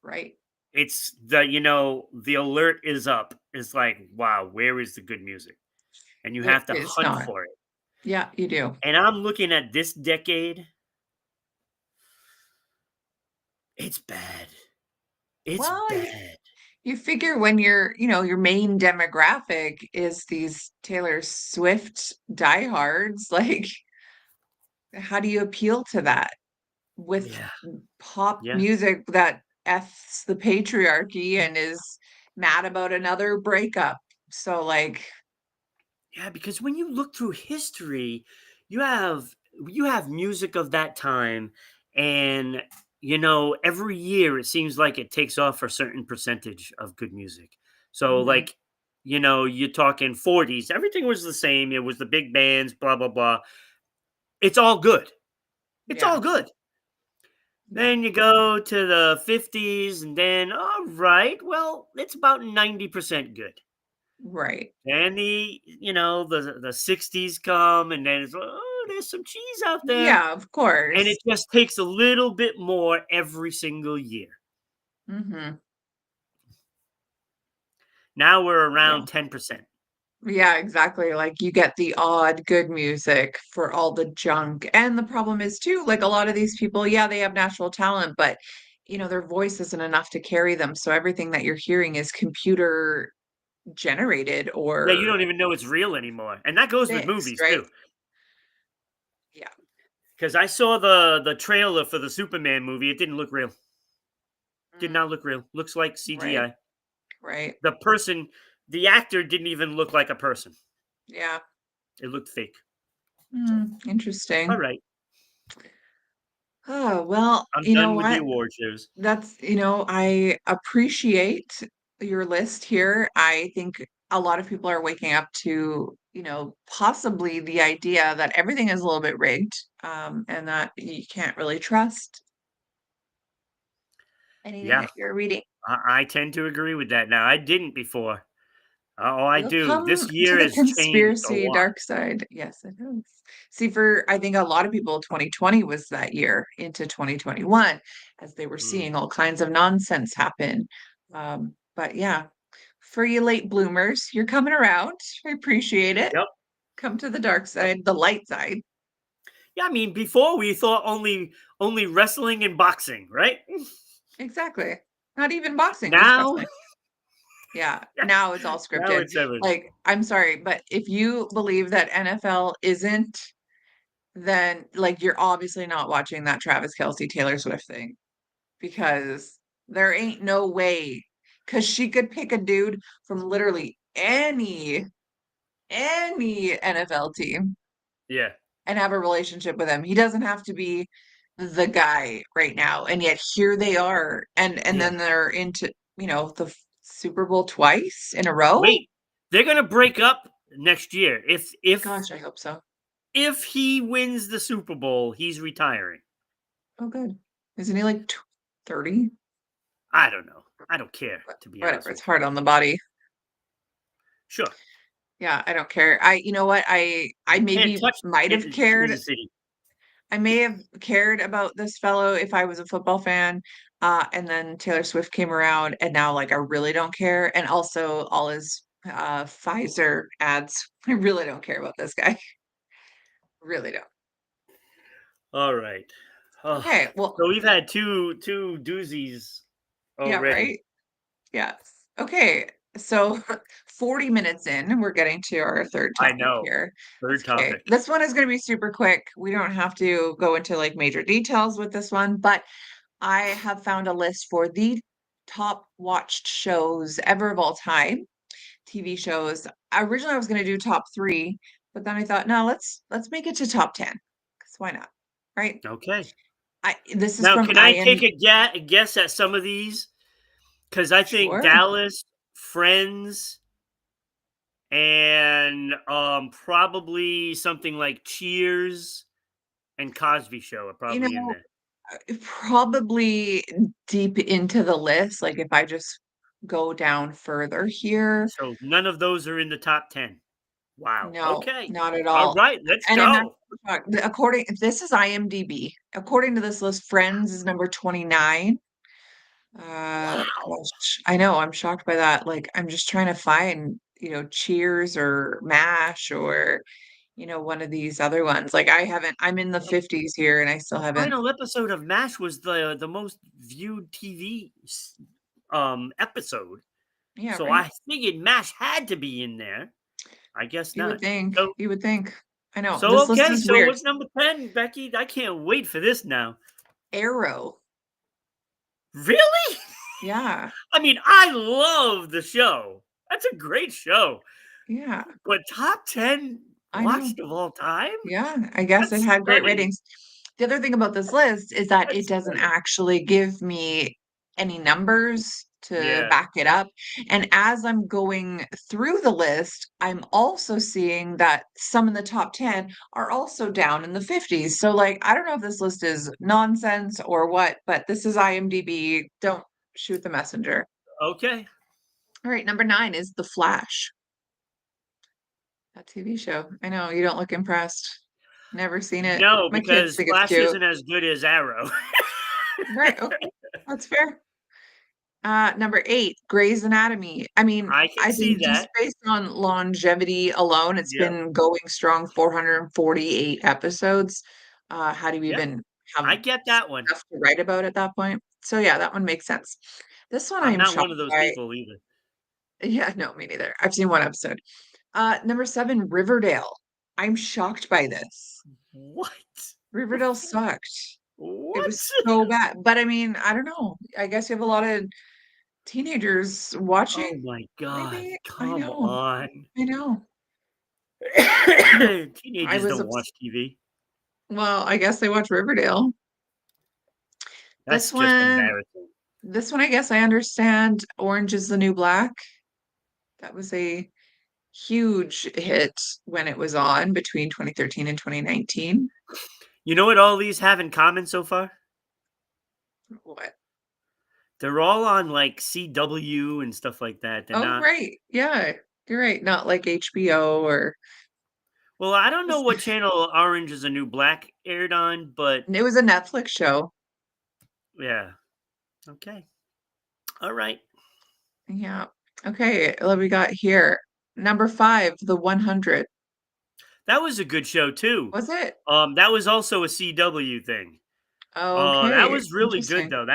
Right. it's the alert is up. It's like, wow, where is the good music? And you There have to is hunt not. for it. Yeah, you do. And I'm looking at this decade, it's bad. It's Well, bad. you figure when your main demographic is these Taylor Swift diehards, like, how do you appeal to that with Yeah. pop Yeah. music that F's the patriarchy and is mad about another breakup? So, like, Yeah, because when you look through history, you have you have music of that time, and every year it seems like it takes off a certain percentage of good music. So mhm, like, you're talking 40s, everything was the same. It was the big bands, blah blah blah. It's all good. It's yeah, all good. yeah, Then you go to the 50s, and then all right, well, it's about 90% good. right. Then the 60s come, and then it's, oh, there's some cheese out there, Yeah, of and it course. just takes a little bit more every single year. Mhm. Now we're Yeah. around 10%. Yeah, exactly. Like you get the odd good music for all the junk. And the problem is too, like a lot of these people, yeah, they have natural talent, but their voice isn't enough to carry them. So everything that you're hearing is computer generated Yeah, you or don't even know it's real anymore, and that goes with mixed, movies right? too. Yeah. Because I saw the trailer for the Superman movie, it didn't look real. Did Mm, not look real. Looks like right, CGI. right. The actor didn't even look like a person. Yeah. It looked fake. So, all Interesting. right, Oh, well, I'm you know done with the what? award shows. I appreciate your list here. I think a lot of people are waking up to, possibly the idea that everything is a little bit rigged, and that you can't really trust anything Yeah, that you're reading. I tend to agree with that now. I didn't before. Oh, I You'll do. This come to year the has changed a conspiracy lot. dark side. Yes, it is. See, for I think a lot of people, 2020 was that year into 2021, as they were Mm, seeing all kinds of nonsense happen. But yeah, for you late bloomers, you're coming around. I appreciate it. Yep. Come to the dark Yep. side, the light side. Yeah, I mean, before we thought only wrestling and boxing, right? Exactly. Not even boxing, just Now, wrestling. Yeah, now it's all now scripted. it's everything. Like, I'm sorry, but if you believe that NFL isn't, then like you're obviously not watching that Travis Kelce Taylor Swift thing because there ain't no way. Because she could pick a dude from literally any NFL team Yeah, and have a relationship with him. He doesn't have to be the guy right now. And yet here they are. And yeah. then they're into, the Super Bowl twice in a row. Wait, they're gonna break up next year. Gosh, I hope so. If he wins the Super Bowl, he's retiring. Oh, good. Isn't he like 30? I don't know. I don't care, to be Whatever. honest It's with you. hard on the body. Sure. Yeah, I don't care. You know what? I You can't maybe touch might have cared. Kansas City. I may have cared about this fellow if I was a football fan. And then Taylor Swift came around and now like I really don't care. And also all his Pfizer ads. I really don't care about this guy. Really don't. All right. Oh, Okay, well, so we've had two doozies yeah, already. right. Yes. Okay. So 40 minutes in, we're getting to our third I topic know. here. That's Third okay. topic. This one is going to be super quick. We don't have to go into like major details with this one, but I have found a list for the top watched shows ever of all time, TV shows. Originally, I was going to do top 3, but then I thought, no, let's make it to top 10. Because why not? Right? Okay. This is Now, from can I IM. take a guess at some of these? Because I think Sure. Dallas, Friends, and probably something like Cheers and Cosby Show are You probably in know, there. probably deep into the list. Like if I just go down further here, So none of those are in the top 10. Wow. no, Okay. not at All all. right. Let's And I'm go. actually shocked. According, this is IMDb. According to this list, Friends is number 29. Wow. Gosh, I know, I'm shocked by that. Like, I'm just trying to find, Cheers or MASH or, one of these other ones. Like, I'm in the The 50s here and I still haven't. final episode of MASH was the most viewed TV episode. Yeah, So right? I figured MASH had to be in there. I guess You would not. think. So You would think. I know. so This list okay. is So weird. what's number 10, Becky? I can't wait for this now. Arrow. Really? Yeah. I mean, I love the show. That's a great show. Yeah. But top 10 I know. watched of all time? Yeah. I guess it That's had great stunning. ratings. The other thing about this list is that it That's doesn't stunning. actually give me any numbers to Yeah. back it up. And as I'm going through the list, I'm also seeing that some in the top 10 are also down in the 50s. So, like, I don't know if this list is nonsense or what, but this is IMDb. Don't shoot the messenger. Okay. All right. Number 9 is The Flash. That TV show. I know you don't look impressed. Never seen it. No, My kids because think it's Flash cute. isn't as good as Arrow. Right. Okay. That's fair. Number 8, Grey's Anatomy. I mean, I can I see think just that. based on longevity alone, it's Yep. been going strong 448 episodes. How do you Yep. even have I get that one. stuff to write about at that point? So yeah, that one makes sense. This one I I'm am not one shocked of those by. people either. Yeah, no, me neither. I've seen one episode. Number 7, Riverdale. I'm shocked by this. What? Riverdale sucked. It What? was so bad. But I mean, I don't know. I guess you have a lot of teenagers watching, Oh my god. maybe? I Come know. on. I know. I know. I Teenagers was don't obs watch TV. well, I guess they watch Riverdale. This That's just one embarrassing. this one, I guess I understand Orange is the New Black. That was a huge hit when it was on between 2013 and 2019. You know what all these have in common so far? What? They're all on like CW and stuff like that. They're Oh, not. right. Yeah, you're right. Not like HBO or Well, I don't know what channel Orange is the New Black aired on, but it was a Netflix show. yeah. Okay. All right. Yeah. Okay, what we got here? Number 5, The 100. That was a good show too. Was it? That was also a CW thing. That Okay, was really good interesting. though.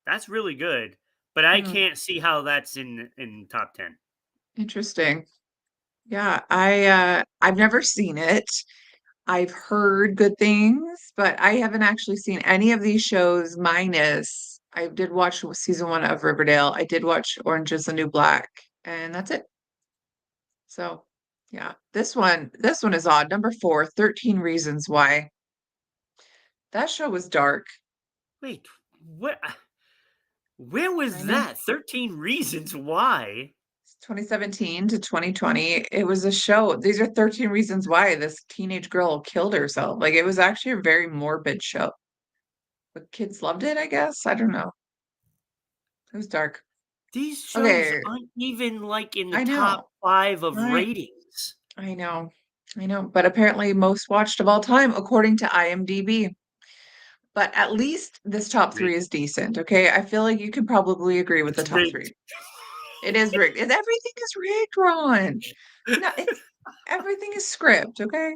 That's really good, but I Hmm, can't see how that's in top 10. interesting. Yeah, I've never seen it. I've heard good things, but I haven't actually seen any of these shows minus I did watch season 1 of Riverdale. I did watch Orange is the New Black, and that's it. So, yeah. This one is odd. Number 4, 13 Reasons Why. That show was dark. Wait, what? Where I was know. that? 13 Reasons Why? 2017 to 2020. It was a show. These are 13 reasons why this teenage girl killed herself. Like it was actually a very morbid show. But kids loved it, I guess. I don't know. It was dark. These shows Okay, aren't even like in the I top know. 5 of Right. ratings. I know. I know. But apparently most watched of all time, according to IMDb. But at least this top three Rigged. is decent. Okay. I feel like you can probably agree with the It's top rigged. three. It is rigged. Everything is rigged, Ron. No, it's everything is script, okay?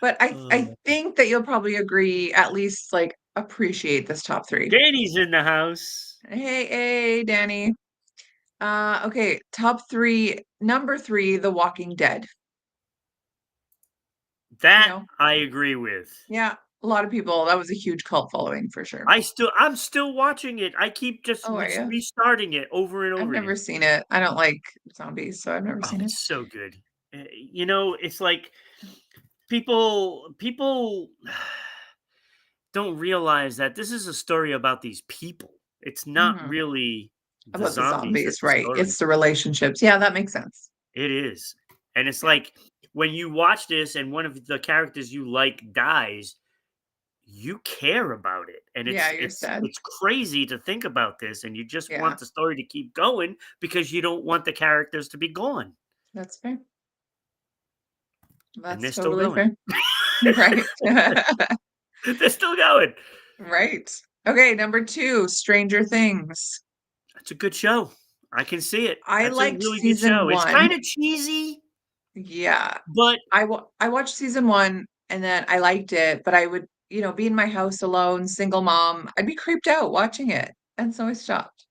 But I Uh, think that you'll probably agree, at least like appreciate this top three. Danny's in the house. Hey, hey, Danny. Okay, top three. Number 3, The Walking Dead. You That know, I agree with. yeah, a lot of people. That was a huge cult following for sure. I'm still watching it. I keep just Oh, are you? restarting it over and I've over never again. seen it. I don't like zombies, so I've never Oh, seen it. it's so good. It's like people don't realize that this is a story about these people. It's not Mhm. really the About the zombies that's zombies, the right? It's story. the relationships. Yeah, that makes sense. It is. And it's Yeah. like when you watch this and one of the characters you like dies, you care about it. And Yeah, it's you're it's sad. it's crazy to think about this and you just Yeah, want the story to keep going because you don't want the characters to be gone. that's fair. And That's they're still totally going. fair. Right. They're still going. Right. Okay, number 2, Stranger Things. That's a good show. I can see it. I That's a liked really good season show. It's 1. kind of cheesy, Yeah. but I watched season 1 and then I liked it, but I would, be in my house alone, single mom. I'd be creeped out watching it. And so I stopped.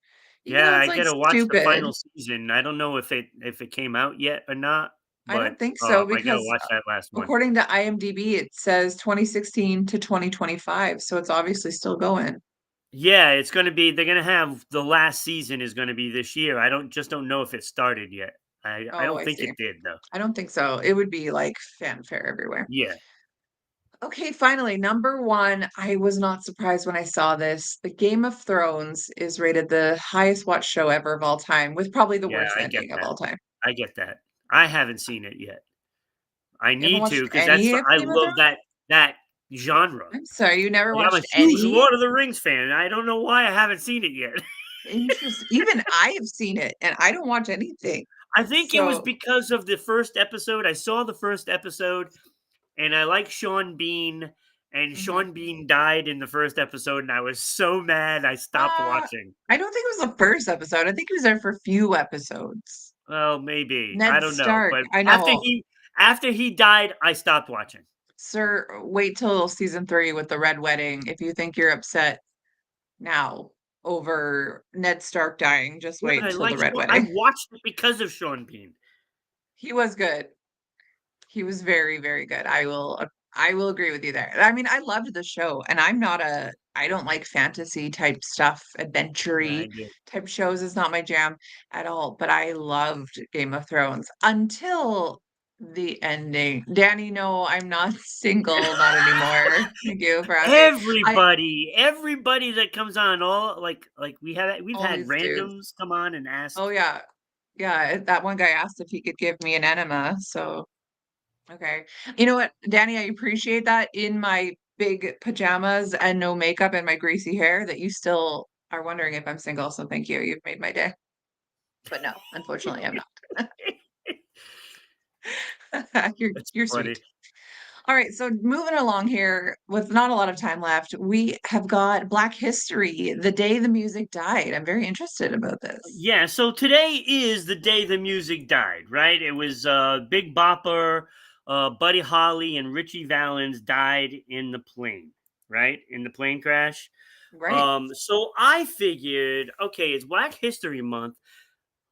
Even yeah, though it's I like gotta watch the stupid. final season. I don't know if it came out yet or not, I but don't think so I gotta because watch that last one. according to IMDb it says 2016 to 2025, so it's obviously still going. Yeah, it's gonna be. They're gonna have the last season is gonna be this year. I don't know if it started yet. I Oh, don't I think see. it did though. I don't think so. It would be like fanfare everywhere. Yeah, Okay, finally, number 1. I was not surprised when I saw this. The Game of Thrones is rated the highest watched show ever of all time, with probably the yeah, worst I get ending of that. all time. I get that. I haven't seen it yet. I You haven't need to watched because any of I Game of love Thrones? that genre. I'm sorry, you never Like I'm a watched huge any? Lord of the Rings fan. And I don't know why I haven't seen it yet. Interest. Even I have seen it, and I don't watch anything. I think it was So, because of the first episode. I saw the first episode and I like Sean Bean, and mhm. Sean Bean died in the first episode, and I was so mad I stopped uh, watching. I don't think it was the first episode. I think he was there for a few episodes. Well, maybe I Ned don't know, Stark. but I know. after he died, I stopped watching. Sir, wait till season 3 with the Red Wedding. If you think you're upset now over Ned Stark dying, just Yeah, but wait till the Red I Wedding. watched it because of Sean Bean. He was good. He was very, very good. I will agree with you there. I mean, I loved the show, and I don't like fantasy type stuff, Yeah, I adventure do. type shows is not my jam at all, but I loved Game of Thrones until the ending. Danny, no, I'm not single, not anymore. Thank you for asking. I Everybody that comes on, all we've all had these dudes. randoms come on and Oh ask. yeah. Yeah, that one guy asked if he could give me an enema, so okay. You know what, Danny, I appreciate that in my big pajamas and no makeup and my greasy hair that you still are wondering if I'm single, so thank you. You've made my day. But no, unfortunately, I'm not. You're That's you're funny. sweet. All right, so moving along here with not a lot of time left, we have got Black History, the day the music died. I'm very interested about this. Yeah, so today is the day the music died, right? It was Big Bopper, Buddy Holly, and Richie Valens died in the plane, right? In the plane crash. Right, So I figured, okay, it's Black History Month.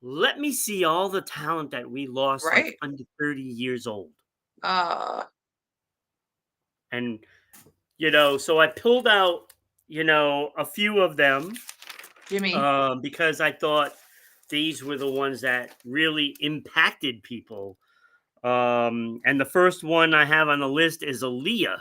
Let me see all the talent that we lost, like right. under 30 years old. Uh, And, so I pulled out, a few of them Jimmy, because I thought these were the ones that really impacted people. And the first one I have on the list is Aaliyah,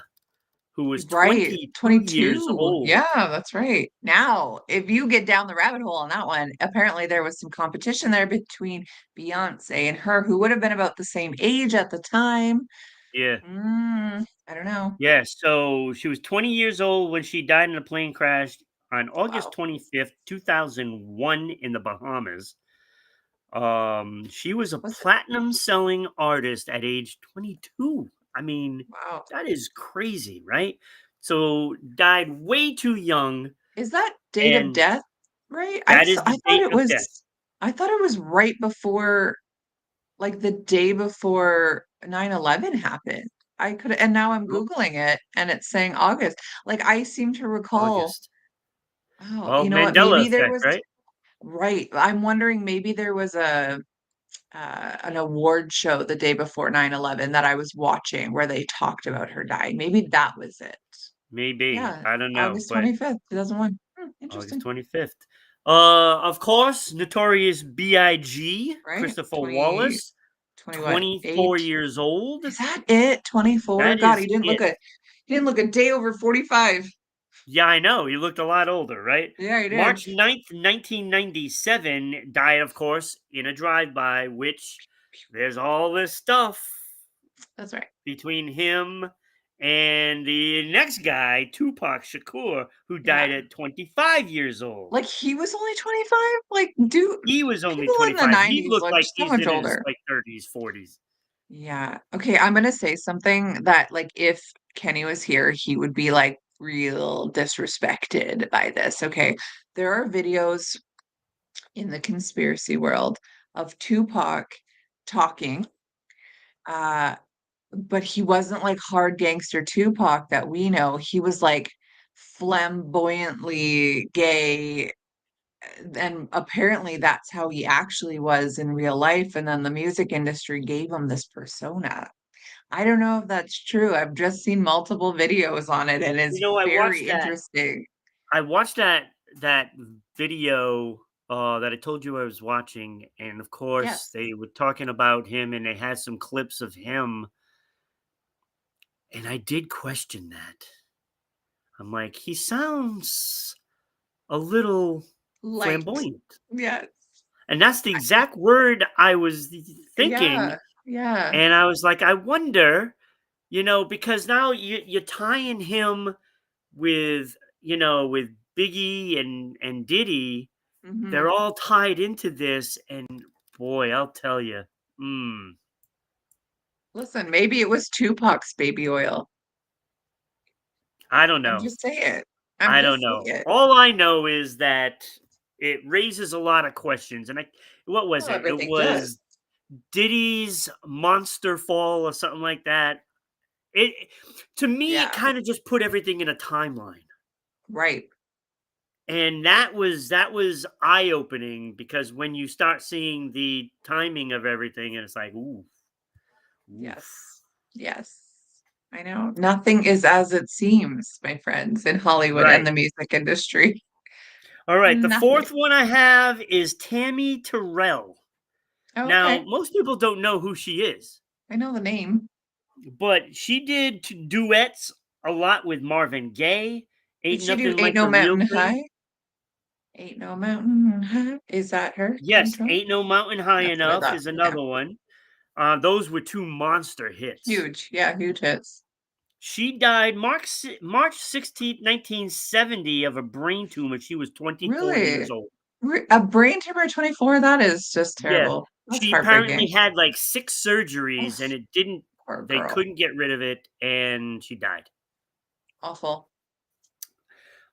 who was right, 22 years 22. old. Yeah, that's right. Now, if you get down the rabbit hole on that one, apparently there was some competition there between Beyonce and her, who would have been about the same age at the time. Yeah. I don't know. Yeah. So she was 20 years old when she died in a plane crash on August Wow. 25th, 2001 in the Bahamas. She was a Was platinum selling artist at age 22. I mean, wow. that is crazy, right? So died way too young, Is that date of and death right? that is I the thought date it of death. was right before, like the day before 9/11 happened. I could, and now I'm Oh, Googling it and it's saying August. Like I seem to recall, August. oh, Well, you know what? Mandela Maybe there effect, was, right? right. I'm wondering maybe there was an award show the day before 9/11 that I was watching where they talked about her dying. Maybe that was it. Maybe. Yeah, I don't know, August but 25th, 2001. August Interesting. 25th. Of course, Notorious B.I.G., Right? Christopher 20, Wallace, 20 what? 24 8. years old. Is that it? 24? That God, is it. he didn't look a day over 45. Yeah, I know. He looked a lot older, right? Yeah, he did. March 9th, 1997, died, of course, in a drive by, which there's all this stuff That's right. between him and the next guy, Tupac Shakur, who died Yeah. at 25 years old. Like he was only 25? Like, dude, He was only people in the 25. He 90s looked looked like so he's much in his older. like 30s, 40s. Yeah. Okay, I'm gonna say something that like if Kenny was here, he would be like real disrespected by this. Okay. There are videos in the conspiracy world of Tupac talking. Uh, but he wasn't like hard gangster Tupac that we know. He was like flamboyantly gay. And apparently that's how he actually was in real life. And then the music industry gave him this persona. I don't know if that's true. I've just seen multiple videos on it and You it's know, very interesting. I watched that video that I told you I was watching, and of course Yes. they were talking about him, and they had some clips of him, and I did question that. I'm like, he sounds a little Light. flamboyant, Yes. and that's the exact word I was thinking, Yeah. Yeah. and I was like, I wonder, because now you're tying him with with Biggie and Diddy. They're Hmm. all tied into this, and boy, I'll tell you, mm, Listen, maybe it was Tupac's baby oil. I don't I'm know. just saying. I'm I don't just know. saying. All I know is that it raises a lot of questions. And what was Well, it? It everything does. was Diddy's Monster Fall or something like that. It To me, it Yeah. kind of just put everything in a timeline. Right. And that was eye opening because when you start seeing the timing of everything, and it's like, ooh, oof. Yes. Yes. I know. Nothing is as it seems, my friends, in Hollywood and Right. the music industry. All right, the Nothing. fourth one I have is Tammy Terrell. Oh, Now, okay. most people don't know who she is, I know the name. but she did duets a lot with Marvin Gaye. Did Ain't she do nothing Ain't like No the real Mountain thing. High? Ain't No Mountain High. Is that her Yes, intro? Ain't No Mountain High That's what I Enough thought. is Yeah. another one. Those were two monster hits. Huge. Yeah, huge hits. She died March 16th, 1970 of a brain tumor. She was 24 years Really? old. A brain tumor at 24? That is just Yeah. terrible. That's She apparently heartbreaking. had like 6 surgeries and Oof. it didn't Poor they girl. couldn't get rid of it, and she died. Awful.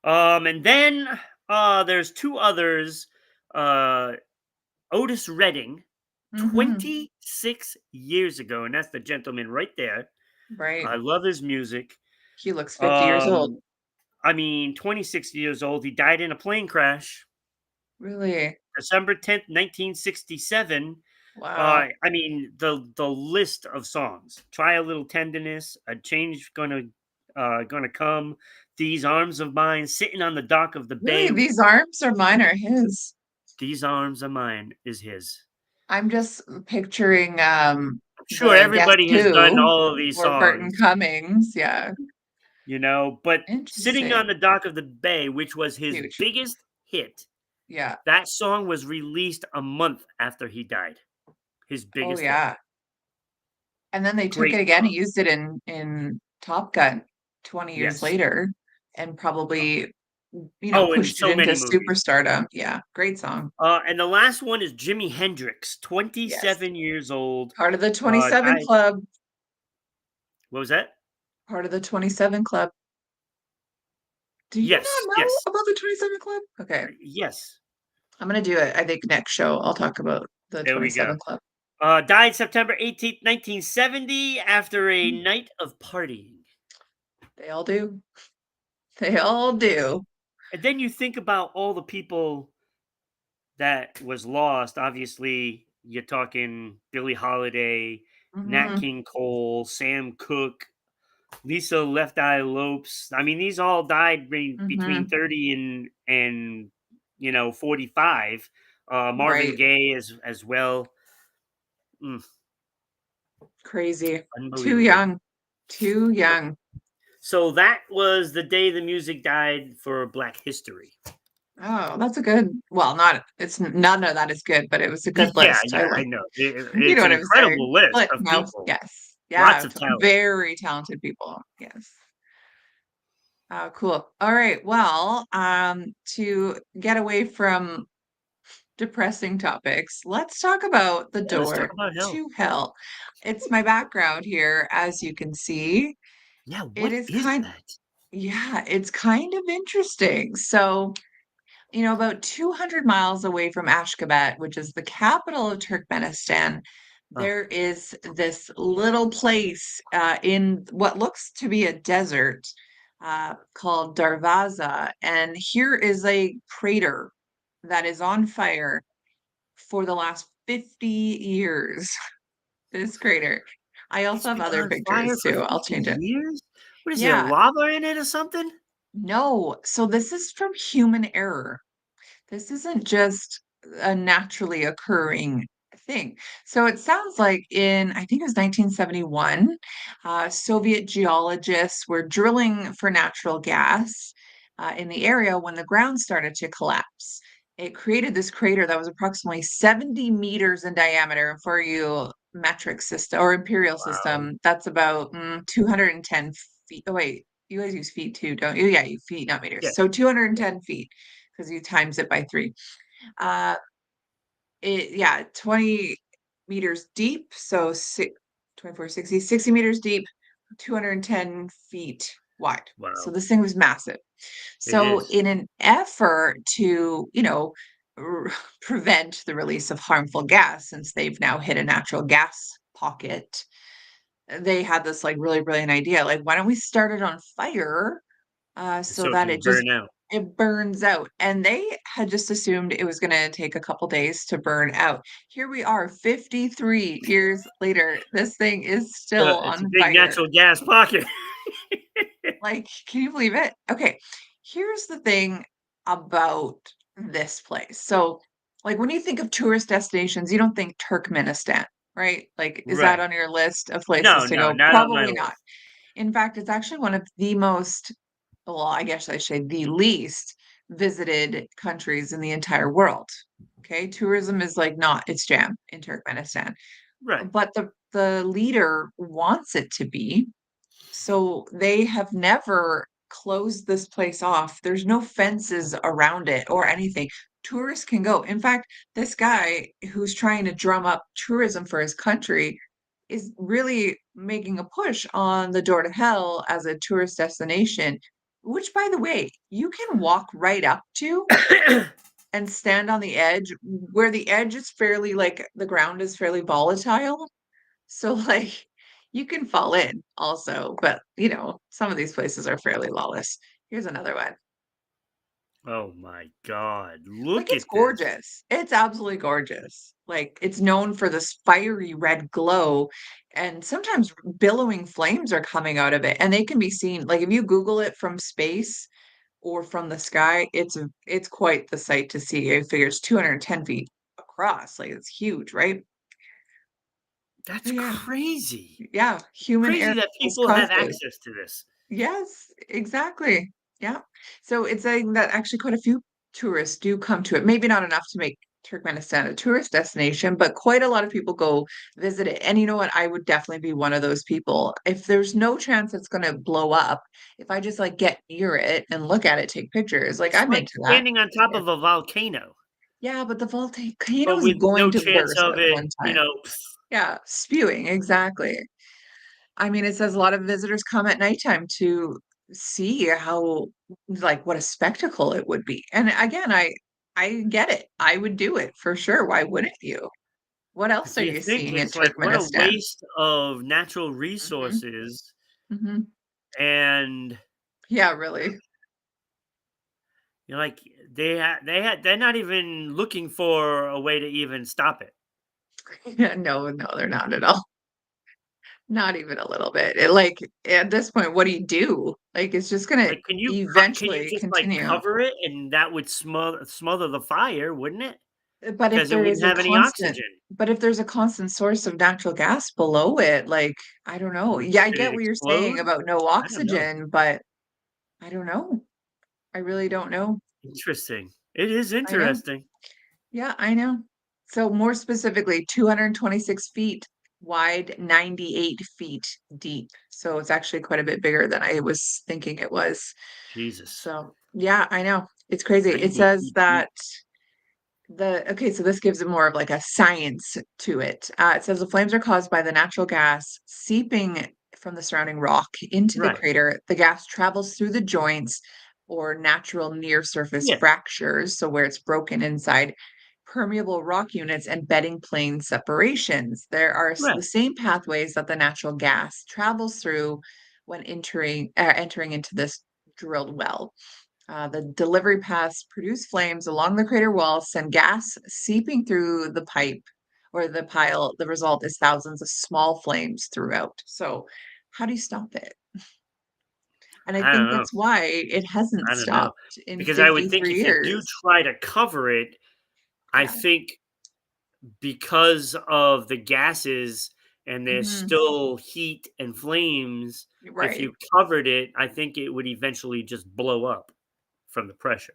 And then there's two others. Uh, Otis Redding, Hmm. 26 years ago, and that's the gentleman right there. Right. I love his music. He looks 50 years old. Um, I mean, 26 years old. He died in a plane crash, Really? December 10th, 1967. Wow. I mean, the list of songs. Try a little tenderness. A change gonna come. These arms of mine, sitting on the dock of the bay. Really, these arms are mine or his? These arms of mine is his. I'm just picturing Sure, the Guess everybody has done Who all of these or Burton songs, Cummings. Yeah. but sitting on Interesting. the dock of the bay, which was his Huge. biggest hit, Yeah. that song was released a month after he died. His Oh biggest hit. yeah. And then they took it Great again. He song. used it in Top Gun 20 years Yes. later and probably, Oh, in pushed it so into many movies. superstardom. Yeah, great song. And the last one is Jimi Hendrix, Yes. 27 years old. Part of the 27 Died. Club. What was that? Part of the 27 Club. Do you Yes, not know yes, about the 27 Club? Okay. yes. I'm gonna do it. I think next show I'll talk about the There we go. 27 Club. Died September 18th, 1970, after a night of partying. They all do. They all do. And then you think about all the people that was lost. Obviously, you're talking Billie Holiday, Nat Hmm. King Cole, Sam Cooke, Lisa Left Eye Lopes. I mean, these all died between Hmm. 30 and 45. Marvin Right. Gaye as well. Mm, Crazy. Too unbelievable. young. Too young. So that was the day the music died for Black History. Oh, that's a good. Well, not it's none of that is good, but it was a good Yeah, list. I yeah, I like. know. You know It's what an I'm saying? incredible list Click of mouth. people. Yes. Lots Yeah. of talent. Very talented people. Yes. Cool. All right. Well, to get away from depressing topics, let's talk about the Yeah, let's talk door about hell. to hell. It's my background here, as you can see. Yeah, It what is is kind, that? yeah, it's kind of interesting. So, about 200 miles away from Ashgabat, which is the capital of Turkmenistan, Oh, there is this little place in what looks to be a desert called Darvaza. And here is a crater that is on fire for the last 50 years. This crater. I it's also have been other on fire pictures for too. I'll 50 change it. years? What is there, Yeah, lava in it or something? no. So this is from human error. This isn't just a naturally occurring thing. So it sounds like I think it was 1971, Soviet geologists were drilling for natural gas in the area when the ground started to collapse. It created this crater that was approximately 70 meters in diameter. And for you metric system or imperial Wow. system, that's about 210 feet. Oh, wait, you guys use feet too, don't you? Yeah, you feet, not meters. Yeah, So yeah. 210 feet because you times it by three. Uh, yeah, 20 meters deep. So 24, 60 meters deep, 210 feet wide. So Wow. this thing was massive. It So is. in an effort to, prevent the release of harmful gas, since they've now hit a natural gas pocket, they had this like really brilliant idea. Like, why don't we start it on fire so So it that can burn out. it burns out. And they had just assumed it was going to take a couple days to burn out. Here we are, 53 years later. This thing is still It's a on big fire. natural gas pocket. Like, can you believe it? Okay, here's the thing about this place. So, like, when you think of tourist destinations, you don't think Turkmenistan, right? Like, is that Right. on your list of No, places to no, go? not on my Probably not. list. In fact, it's actually one of the most, well, I guess I should say the least visited countries in the entire world. Okay, tourism is like not its jam in Turkmenistan, Right. but the leader wants it to be. So they have never closed this place off. There's no fences around it or anything. Tourists can go. In fact, this guy who's trying to drum up tourism for his country is really making a push on the door to hell as a tourist destination, which, by the way, you can walk right up to and stand on the edge, where the edge is fairly like the ground is fairly volatile. So, like, you can fall in also, but some of these places are fairly lawless. Here's another one. Oh my god. Like, Look it's at this. gorgeous. It's absolutely gorgeous. Like, it's known for this fiery red glow, and sometimes billowing flames are coming out of it, and they can be seen. Like, if you Google it from space or from the sky, it's quite the sight to see. It figures 210 feet across. Like, it's huge, right? That's But yeah, crazy. yeah, human Crazy error that has people have caused it. access to this. Yes, exactly. Yeah. So it's saying that actually quite a few tourists do come to it. Maybe not enough to make Turkmenistan a tourist destination, but quite a lot of people go visit it. And you know what? I would definitely be one of those people. If there's no chance it's going to blow up, if I just like get near it and look at it, take pictures, like It's I'm like into that. standing on top Yeah. of a volcano, Yeah, but the volcano but is with no going to chance burst of at it, one time. Yeah, spewing, exactly. I mean, it says a lot of visitors come at nighttime to see how, like, what a spectacle it would be. And again, I get it. I would do it for sure. Why wouldn't you? What else if are you you think seeing in it's like, what a Turkmenistan? waste of natural Hmm. resources, Hmm. and Yeah, really. you're like, they're not even looking for a way to even stop it. Yeah, no, no, they're not at all. Not even a little bit. Like at this point, what do you do? Like it's just gonna Like, can you eventually just, like, continue. cover it, and that would smother the fire, wouldn't it? But if Because it there is wouldn't a have any constant oxygen. but if there's a constant source of natural gas below it, like, I don't know. Would Yeah, I get it what you're saying explode? about no I don't know. oxygen, but I don't know. I really don't know. Interesting. It is I know. interesting. Yeah, I know. So more specifically, 226 feet wide, 98 feet deep. So it's actually quite a bit bigger than I was thinking it was. Jesus. So, yeah, I know. It's crazy. It 90 says feet deep. that so this gives it more of like a science to it. It says the flames are caused by the natural gas seeping from the surrounding rock into the Right. crater. The gas travels through the joints or natural near surface Yeah, fractures, so where it's broken inside permeable rock units and bedding plane separations. There are the right. same pathways that the natural gas travels through when entering into this drilled well. The delivery paths produce flames along the crater wall, send gas seeping through the pipe or the pile. The result is thousands of small flames throughout. So, how do you stop it? And I I don't think know. that's why it hasn't I don't know. stopped in Because I would think 53 if you do years. try to cover it, I Yeah. think because of the gases and there's Hmm. still heat and flames, if Right. you covered it, I think it would eventually just blow up from the pressure.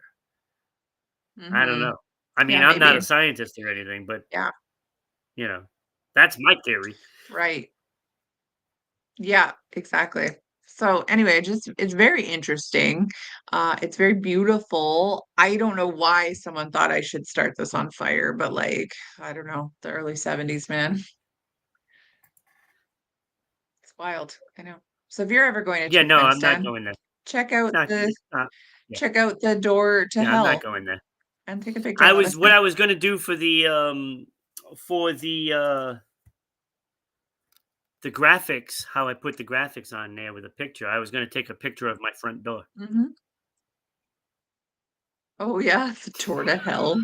I don't Hmm. know. I mean, Yeah, I'm not maybe. a scientist or anything, but, Yeah. you know, that's my theory. Right. Yeah, exactly. So anyway, just it's very interesting. It's very beautiful. I don't know why someone thought I should start this on fire, but like, I don't know, the early 70s, man. It's wild. I know. So if you're ever going Yeah, to no, I'm not Turkmenistan, going there. check out the It's not. Yeah, check out the door to yeah, I'm not hell going there. and take a picture I and let us was know. what I was gonna do for the graphics, how I put the graphics on there with a picture. I was gonna take a picture of my front door. Hmm. Oh yeah, the door to hell.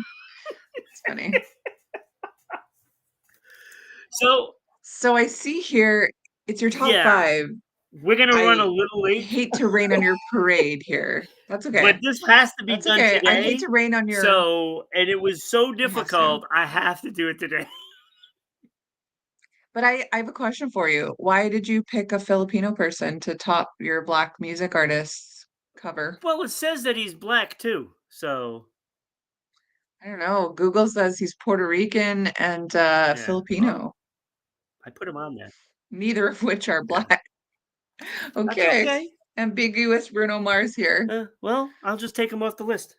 It's funny. So, So I see here it's your top yeah, five. we're gonna run a I little late, hate to rain on your parade here. That's but okay. this has to be That's done okay. I hate today. to rain on your So, and it was so it has to. difficult, I have to do it today. But I have a question for you. Why did you pick a Filipino person to top your Black music artist's cover? Well, it says that he's black too. So, I don't know. Google says he's Puerto Rican and yeah. Well, Filipino, I put him on there. neither of which are Yeah. black. That's Okay. okay. Ambiguous Bruno Mars here. Well, I'll just take him off the list.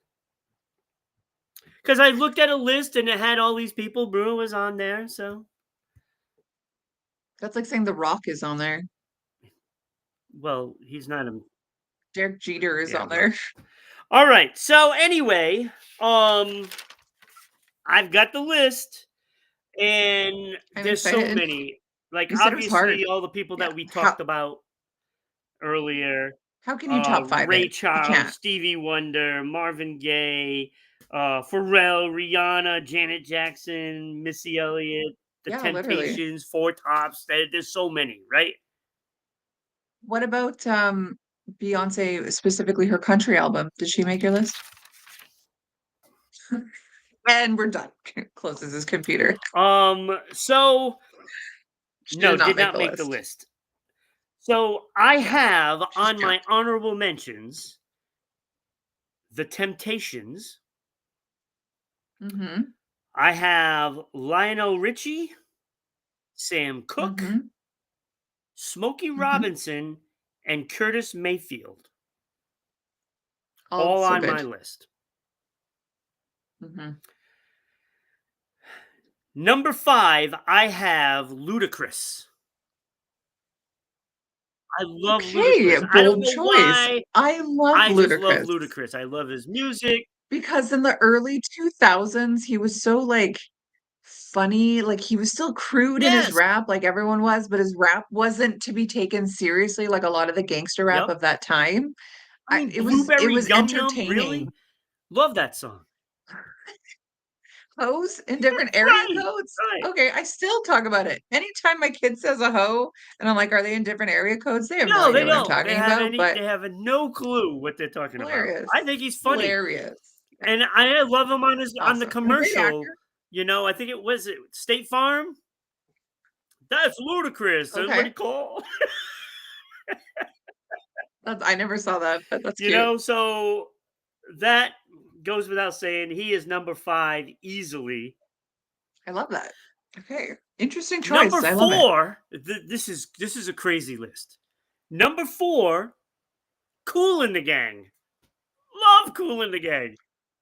Because I looked at a list and it had all these people. Bruno was on there, so That's like saying The Rock is on there. Well, he's not a Derek Jeter is yeah, on well. there. All right. So anyway, I've got the list and I'm there's so excited. many. Like You said it was hard. obviously all the people Yeah. that we How talked about earlier, how can you top 5 Ray it? You Charles, can't. Stevie Wonder, Marvin Gaye, Pharrell, Rihanna, Janet Jackson, Missy Elliott, The Yeah, literally. Temptations, Four Tops. There's so many, right? What about Beyonce, specifically her country album? Did she make your list? And we're done. Closes his computer. So She no, did not did make not the make the list. list. So I Yeah, have she's on my jumped. honorable mentions The Temptations. Mm-hmm. I have Lionel Richie, Sam Cooke, Mm-hmm. Smokey Mm-hmm. Robinson, and Curtis Mayfield, all Also on my good. list. Mm-hmm. Number 5, I have Ludacris. I love Okay, Ludacris. I don't bold know choice. why. I love I just love Ludacris Ludacris. I love his music. because in the early 2000s, he was so like funny. Like he was still crude in his Yes. rap, like everyone was, but his rap wasn't to be taken seriously like a lot of the gangster rap Yep. of that time. I mean, It Blueberry was Yum Yum, entertaining. really? Love that song. Hoes in different area Right. codes? Right. Okay, I still talk about it. Anytime my kid says a hoe, and I'm like, are they in different area codes? They have no No, they idea what I'm don't. talking about, but They have no clue what they're talking about. hilarious. I think he's funny. Hilarious. Yeah, And I love him on the awesome. And a great commercial. actor. I think it was State Farm. That's ludicrous. Somebody Okay. call. I never saw that, but that's cute. So that goes without saying. He is number 5 easily. I love that. Okay. Interesting Number choice. I love it. 4. This is a crazy list. Number 4, Cool in the Gang. Love Cool in the Gang.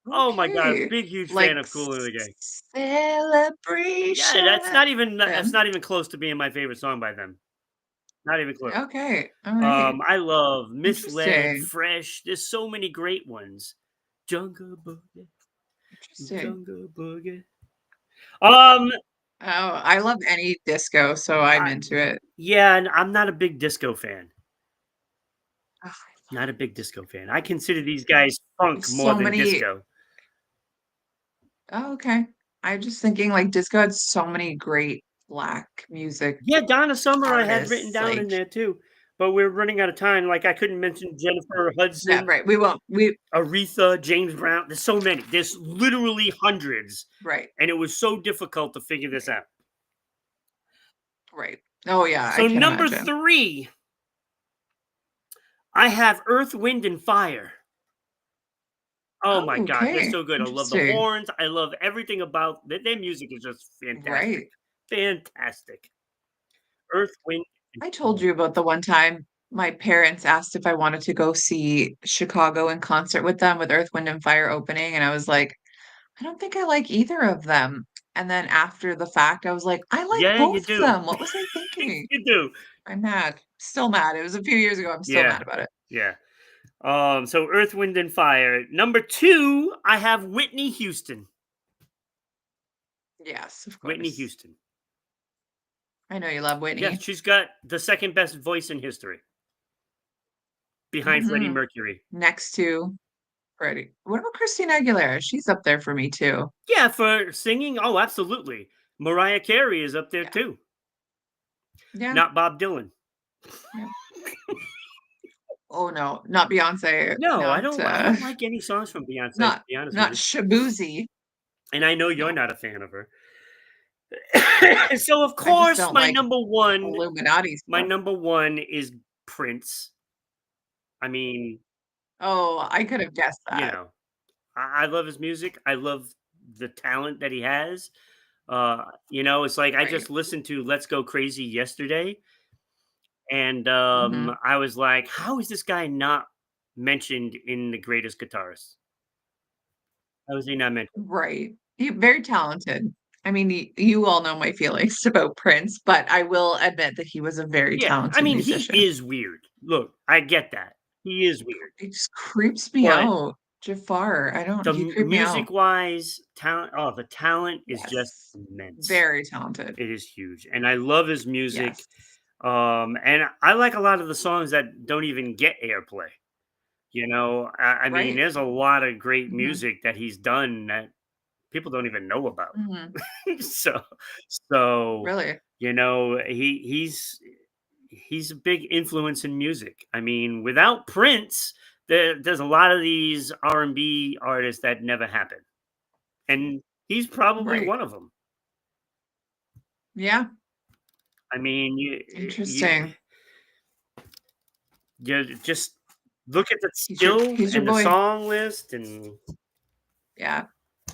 Oh my god, Okay. big huge fan Like of Cool in the Gang. celebration. Yeah, that's Them. not even close to being my favorite song by them. Not even close. Okay. All right. I love Misled, Interesting. Fresh. There's so many great ones. Jungle Boogie, Interesting. Jungle Boogie. Um, Oh, I love any disco, so I'm I, into it. yeah, and I'm not a big disco fan. Oh, Not a big disco fan. I consider these guys funk there's more so than many. disco. Oh, okay. I'm just thinking like disco had so many great black music Yeah, Donna Summer I had written artists. down Like, in there too, but we're running out of time. Like I couldn't mention Jennifer yeah, Hudson, right. We won't. Aretha, James Brown. There's so many. There's literally hundreds, Right. and it was so difficult to figure this Right. out. Right. Oh yeah, I So can number imagine. 3, I have Earth, Wind, and Fire. Oh my Oh, god, they're okay. so good. I love the Interesting. horns. I love everything about their music is just fantastic. Right. Fantastic. Earth, Wind, and I told Fire. you about the one time my parents asked if I wanted to go see Chicago in concert with them with Earth, Wind, and Fire opening, and I was like, I don't think I like either of them. And then after the fact, I was like, I like Yeah, you both of do. them. What was I thinking? You do. I'm mad. Still mad. It was a few years ago. I'm still Yeah. mad about it. Yeah. So Earth, Wind, and Fire. Number 2, I have Whitney Houston. Yes, of Whitney course. Houston. I know you love Yes, Whitney. she's got the second best voice in history behind Freddie Hmm. Mercury. Next to Freddie. What about Christina Aguilera? She's up there for me too. Yeah, for singing, oh, absolutely. Mariah Carey is up there Yeah. too. Yeah. Not Bob Dylan. Yeah. Oh no, not Beyonce. No, I Not don't. I don't like any songs from Beyonce, to not be honest with not you. Shabuzi. And I know you're No. not a fan of her. So of I just course, don't like Illuminati my stuff. number one is Prince. I mean, Oh, I could have guessed you that. know, I love his music. I love the talent that he has. It's like I Right. just listened to "Let's Go Crazy" yesterday, and Hmm. I was like, "How is this guy not mentioned in the greatest guitarists? How is he not mentioned?" Right. He very talented. I mean, you all know my feelings about Prince, but I will admit that he was a very Yeah, I talented mean, he musician. is weird. Look, I get that. He is weird. It just creeps me But out. Jafar, I don't the he creeped me out. music-wise, the talent is just Yes. immense. Very talented. It is huge, and I love his music. Yes. And I like a lot of the songs that don't even get airplay. I mean, Right. there's a lot of great Mhm. music that he's done that people don't even know about. Mhm. so, so Really? he's a big influence in music. I mean, without Prince, there's a lot of these R&B artists that never happen, and he's probably Right. one of them. Yeah. I mean, Interesting. you just look at the He's your skill he's your and the boy. song list, and Yeah. I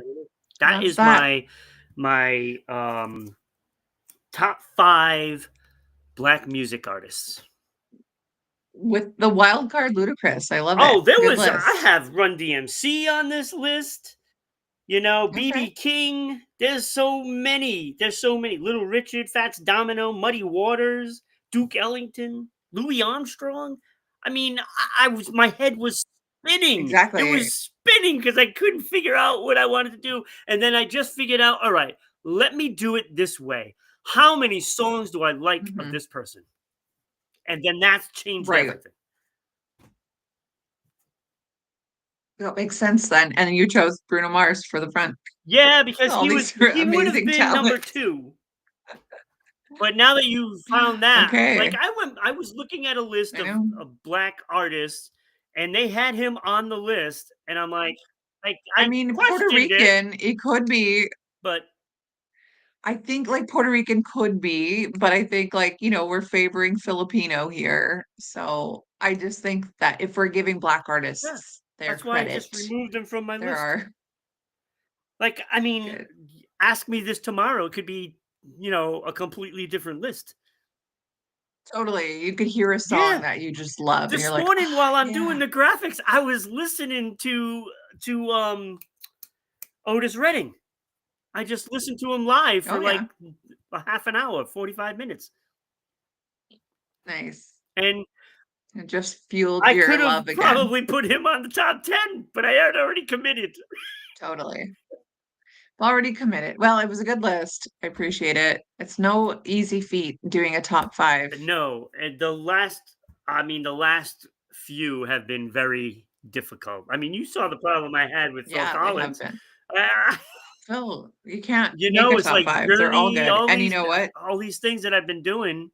don't know, And that that's is that. my top 5 black music artists. With the wild card Ludacris. I love it. Oh, there Good was I list. have Run DMC on this list. Okay. BB King. There's so many. Little Richard, Fats Domino, Muddy Waters, Duke Ellington, Louis Armstrong. I mean, my head was spinning. It Exactly. was spinning because I couldn't figure out what I wanted to do. And then I just figured out, all right, let me do it this way. How many songs do I like of Mhm. this person? And then that's changed Right. everything. That makes sense then. And you chose Bruno Mars for the front. Yeah, because All these he would have amazing been number talents. 2. But now that you found that, like, Okay. I was looking at a list I know. of black artists, and they had him on the list, and I'm like, I I mean, Puerto questioned it, Rican, it could be. but I think like Puerto Rican could be, but I think like, we're favoring Filipino here. So I just think that if we're giving black yeah, artists their that's why I credit, just removed him from my there list. are Like, I mean, good. ask me this tomorrow, it could be, a completely different list. Totally. You could hear a song Yeah. that you just love and you're This like, morning "Ah, while I'm doing yeah. the graphics, I was listening to Otis Redding. I just listened to him live Oh for yeah. like a half an hour, 45 minutes. Nice." And It just fueled I your could have love again. probably put him on the top 10, but I had already committed. Totally. Already committed. Well, it was a good list. I appreciate it. It's no easy feat doing a top 5. No, and the last few have been very difficult. I mean, you saw the problem I had with Phil Yeah, they have Collins. been. Ah, Phil, you can't make a it's top like 5. They're all Journey, good. And you know what? all these things that I've been doing.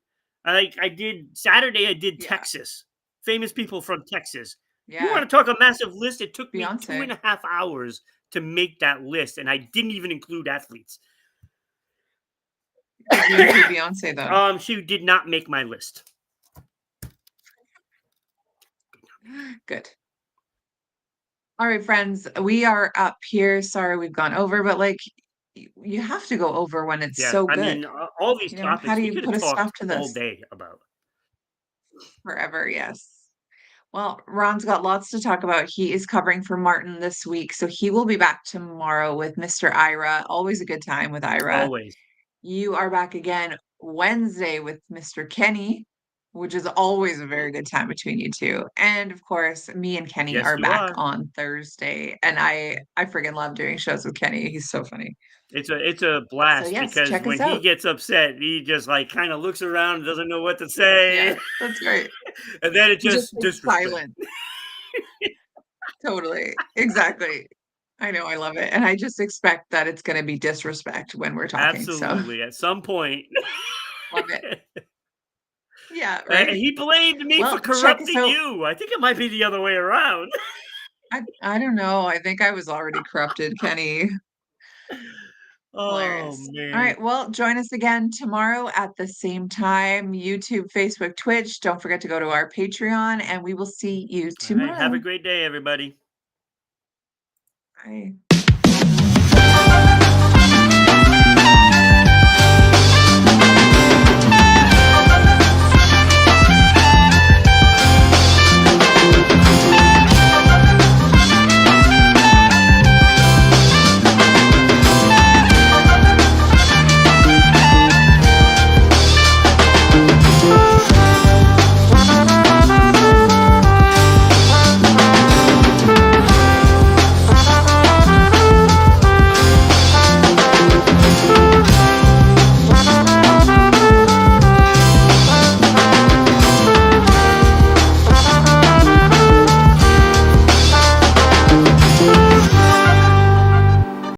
I did Saturday, I did Yeah. Texas. Famous people from Texas. You Yeah. want to talk a massive list? It took me two and Beyonce. a half hours to make that list, and I didn't even include athletes. Did you include Beyonce though? She did not make my list. Good. All right, friends, we are up here. Sorry we've gone over, but like you have to go over when it's Yeah, so I good. mean, all these How topics do we you could have put a stop talked to all this day about. forever? Yes. Well, Ron's got lots to talk about. He is covering for Martin this week, so he will be back tomorrow with Mr. Ira. Always a good time with Ira. Always. You are back again Wednesday with Mr. Kenny, which is always a very good time between you two. And of course, me and Kenny Yes, are you back are. on Thursday. And I freaking love doing shows with Kenny. He's so funny. It's a So blast yes, because check when us he out. gets upset, he just like kind of looks around and doesn't know what to Yeah, say, that's great. and then it He just just takes disrespect. silent. Totally. Exactly. I know, I love it. And I just expect that it's going to be disrespect when we're talking. So Absolutely, at some point. love it. Yeah, right. He blamed me for Well, check us corrupting out. you. I think it might be the other way around. I don't know. I think I was already corrupted, Kenny. Oh Hilarious. All man. right. Well, join us again tomorrow at the same time. YouTube, Facebook, Twitch. Don't forget to go to our Patreon, and we will see you All right. Have a tomorrow. great day, everybody. Bye.